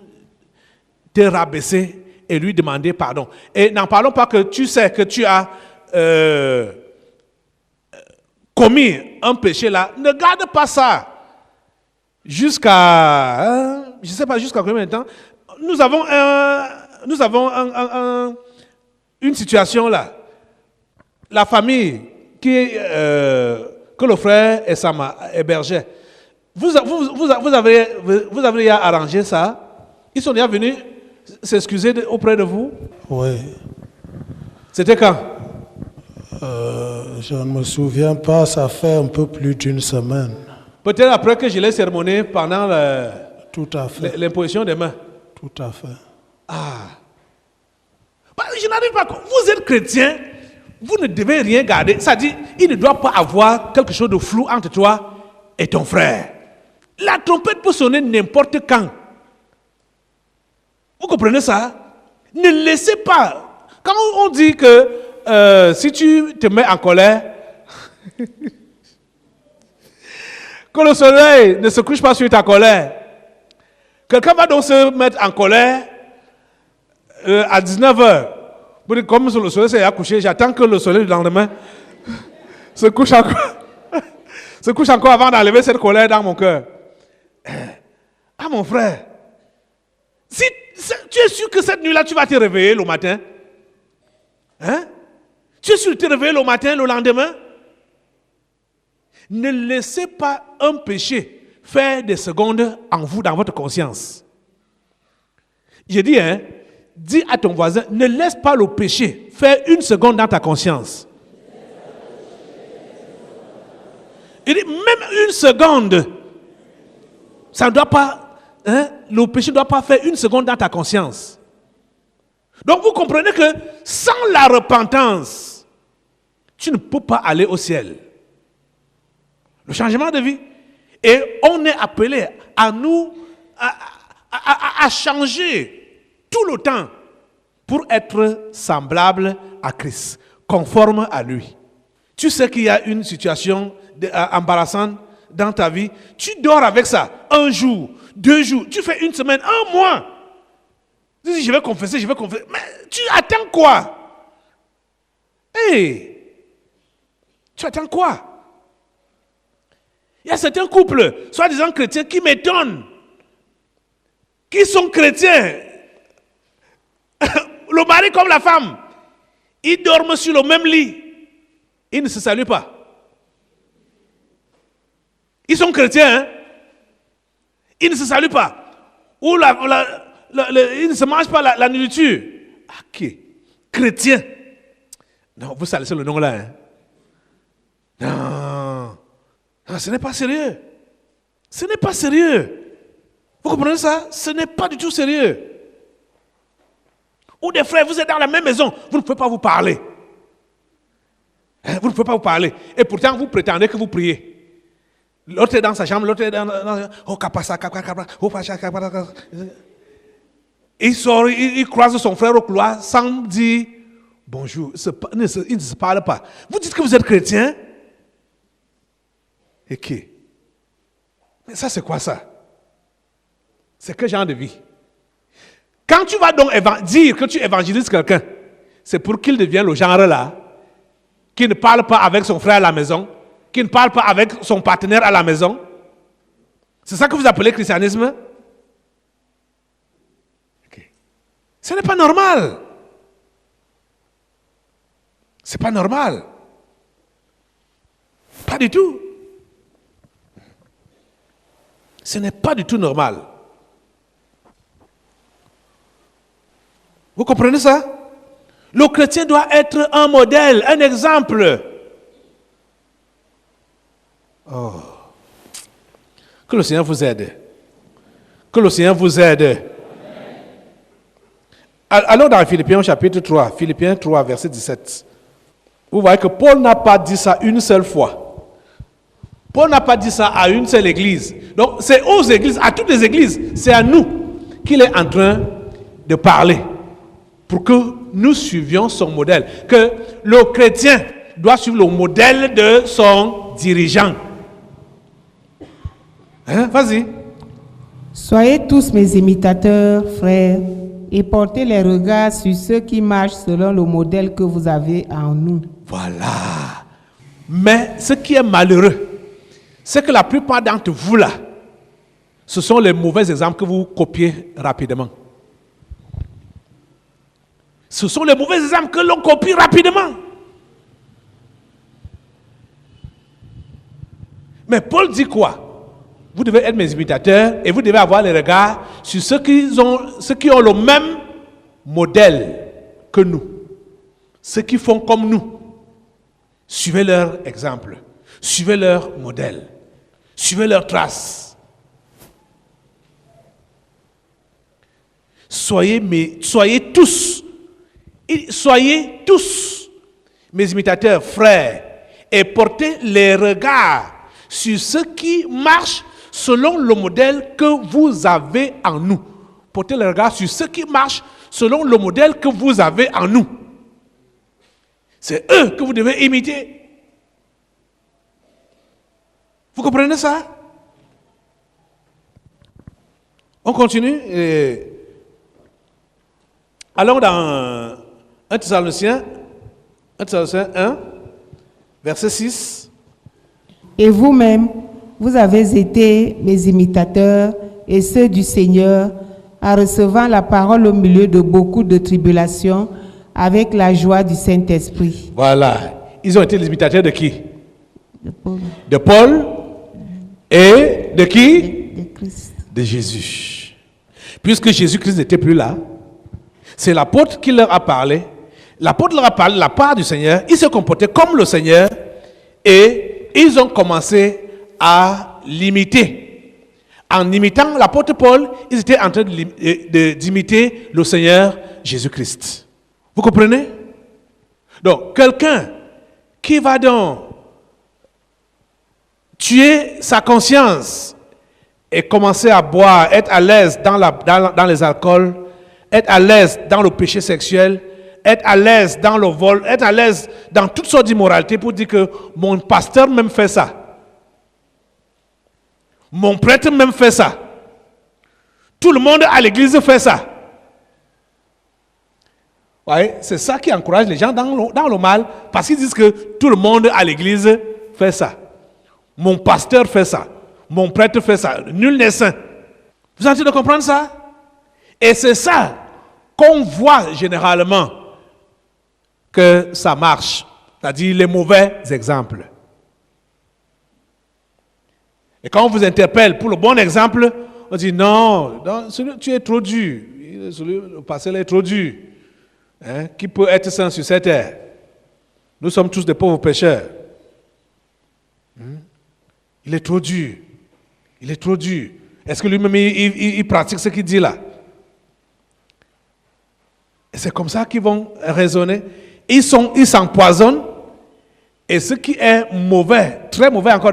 te rabaisser et lui demander pardon. Et n'en parlons pas que tu sais que tu as commis un péché là. Ne garde pas ça jusqu'à, je ne sais pas jusqu'à combien de temps. Nous avons une situation là. La famille que le frère Essama hébergeait. Vous avez déjà arrangé ça? Ils sont déjà venus s'excuser auprès de vous?
Oui.
C'était quand?
Je ne me souviens pas, ça fait un peu plus d'une semaine.
Peut-être après que je l'ai sermonné pendant
Tout à fait.
l'imposition des mains.
Tout à fait.
Je n'arrive pas. Vous êtes chrétien, vous ne devez rien garder. Ça dit, il ne doit pas avoir quelque chose de flou entre toi et ton frère. La trompette peut sonner n'importe quand. Vous comprenez ça? Ne laissez pas. Quand on dit que si tu te mets en colère, que le soleil ne se couche pas sur ta colère, quelqu'un va donc se mettre en colère à 19h. Comme le soleil s'est couché, j'attends que le soleil du lendemain se couche encore avant d'enlever cette colère dans mon cœur. Ah mon frère, si tu es sûr que cette nuit-là tu vas te réveiller le matin, hein? Tu es sûr de te réveiller le matin, le lendemain? Ne laissez pas un péché faire des secondes en vous, dans votre conscience. J'ai dit, dis à ton voisin, ne laisse pas le péché faire 1 seconde dans ta conscience. Il dit, même 1 seconde, ça ne doit pas, le péché ne doit pas faire 1 seconde dans ta conscience. Donc vous comprenez que sans la repentance, tu ne peux pas aller au ciel. Le changement de vie. Et on est appelé à nous, à changer tout le temps pour être semblable à Christ, conforme à lui. Tu sais qu'il y a une situation embarrassante dans ta vie, tu dors avec ça 1 jour, 2 jours, tu fais 1 semaine, 1 mois. Tu dis, je vais confesser. Mais tu attends quoi? Hey! Tu attends quoi? Il y a certains couples, soi-disant chrétiens, qui m'étonnent, qui sont chrétiens. Le mari comme la femme, ils dorment sur le même lit. Ils ne se saluent pas. Ils sont chrétiens, ils ne se saluent pas. Ou ils ne se mangent pas la nourriture. Ok. Chrétien. Non, vous salissez le nom là. Non, ce n'est pas sérieux. Ce n'est pas sérieux. Vous comprenez ça? Ce n'est pas du tout sérieux. Ou des frères, vous êtes dans la même maison, vous ne pouvez pas vous parler. Vous ne pouvez pas vous parler. Et pourtant, vous prétendez que vous priez. L'autre est dans sa chambre, l'autre est dans oh, kapasa. Il sort, il croise son frère au couloir sans dire bonjour. Il ne se parle pas. Vous dites que vous êtes chrétien? Et qui? Mais ça, c'est quoi ça? C'est quel genre de vie? Quand tu vas donc dire que tu évangélises quelqu'un, c'est pour qu'il devienne le genre là, qui ne parle pas avec son frère à la maison, qui ne parle pas avec son partenaire à la maison. C'est ça que vous appelez christianisme? Okay. Ce n'est pas normal. C'est pas normal. Pas du tout. Ce n'est pas du tout normal. Vous comprenez ça? Le chrétien doit être un modèle, un exemple. Oh. Que le Seigneur vous aide. Que le Seigneur vous aide. Allons dans Philippiens chapitre 3, Philippiens 3, verset 17. Vous voyez que Paul n'a pas dit ça une seule fois. Paul n'a pas dit ça à une seule église. Donc c'est aux églises, à toutes les églises, c'est à nous qu'il est en train de parler. Pour que nous suivions son modèle. Que le chrétien doit suivre le modèle de son dirigeant. Vas-y.
Soyez tous mes imitateurs, frères, et portez les regards sur ceux qui marchent selon le modèle que vous avez en nous.
Voilà. Mais ce qui est malheureux, c'est que la plupart d'entre vous là, ce sont les mauvais exemples que vous copiez rapidement. Ce sont les mauvais exemples que l'on copie rapidement. Mais Paul dit quoi? Vous devez être mes imitateurs et vous devez avoir les regards sur ceux qui ont le même modèle que nous. Ceux qui font comme nous. Suivez leur exemple. Suivez leur modèle. Suivez leurs traces. Soyez tous mes imitateurs, frères, et portez les regards sur ceux qui marchent selon le modèle que vous avez en nous. Portez les regards sur ceux qui marchent selon le modèle que vous avez en nous. C'est eux que vous devez imiter. Vous comprenez ça? On continue. Allons dans 1 Thessaloniciens 1, verset 6.
Et vous-même, vous avez été mes imitateurs et ceux du Seigneur, en recevant la parole au milieu de beaucoup de tribulations, avec la joie du Saint-Esprit.
Voilà. Ils ont été les imitateurs de qui?
De Paul.
De Paul et de qui?
De Christ.
De Jésus. puisque Jésus-Christ n'était plus là, c'est l'apôtre qui leur a parlé. L'apôtre leur a parlé de la part du Seigneur. Ils se comportaient comme le Seigneur et ils ont commencé à l'imiter. En imitant l'apôtre Paul, ils étaient en train d'imiter le Seigneur Jésus-Christ. Vous comprenez? Donc, quelqu'un qui va donc tuer sa conscience et commencer à boire, être à l'aise dans les alcools, être à l'aise dans le péché sexuel, être à l'aise dans le vol, être à l'aise dans toutes sortes d'immoralités pour dire que mon pasteur même fait ça. Mon prêtre même fait ça. Tout le monde à l'église fait ça. Ouais, c'est ça qui encourage les gens dans le mal, parce qu'ils disent que tout le monde à l'église fait ça. Mon pasteur fait ça. Mon prêtre fait ça. Nul n'est saint. Vous êtes en train de comprendre ça? Et c'est ça qu'on voit généralement que ça marche. C'est-à-dire les mauvais exemples. Et quand on vous interpelle pour le bon exemple, on dit non, tu es trop dur. Le pasteur est trop dur. Hein? Qui peut être saint sur cette terre? Nous sommes tous des pauvres pécheurs. Il est trop dur. Il est trop dur. Est-ce que lui-même il pratique ce qu'il dit là? Et c'est comme ça qu'ils vont raisonner. Ils s'empoisonnent. Et ce qui est mauvais, très mauvais encore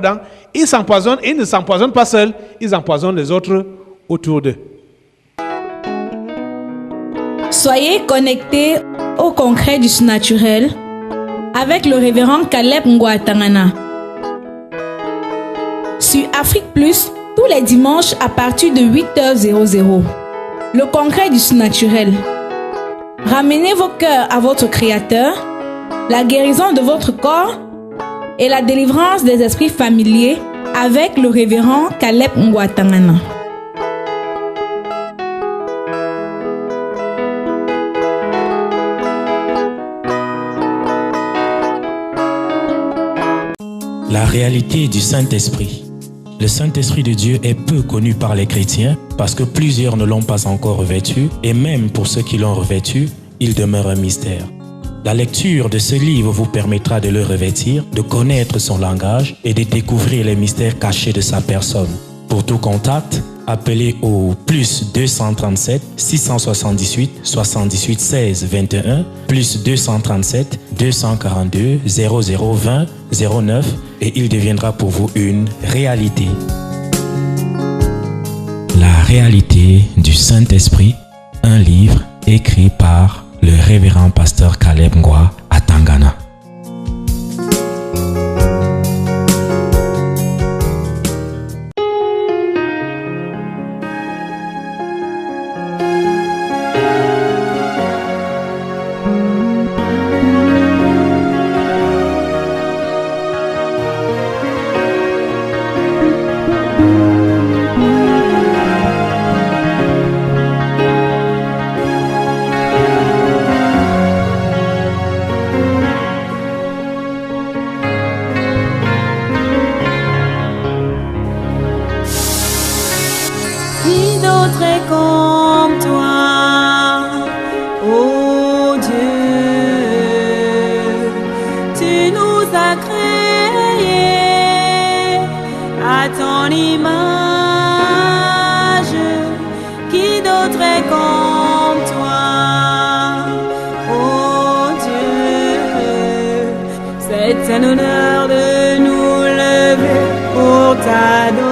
ils s'empoisonnent et ils ne s'empoisonnent pas seuls, ils empoisonnent les autres autour d'eux.
Soyez connectés au concret du surnaturel avec le révérend Caleb Ngouatangana. Sur Afrique Plus, tous les dimanches à partir de 8h00. Le concret du surnaturel. Ramenez vos cœurs à votre Créateur, la guérison de votre corps et la délivrance des esprits familiers avec le révérend Caleb Ngouatangana.
La réalité du Saint-Esprit. Le Saint-Esprit de Dieu est peu connu par les chrétiens parce que plusieurs ne l'ont pas encore revêtu et même pour ceux qui l'ont revêtu, il demeure un mystère. La lecture de ce livre vous permettra de le revêtir, de connaître son langage et de découvrir les mystères cachés de sa personne. Pour tout contact, appelez au plus 237 678 78 16 21 plus 237 242 0020 09 et il deviendra pour vous une réalité. La réalité du Saint-Esprit, un livre écrit par le révérend pasteur Caleb Ngouatangana.
Qui d'autre est comme toi, ô Dieu? Tu nous as créés à ton image. Qui d'autre est comme toi, ô Dieu? C'est un honneur de nous lever pour t'adorer.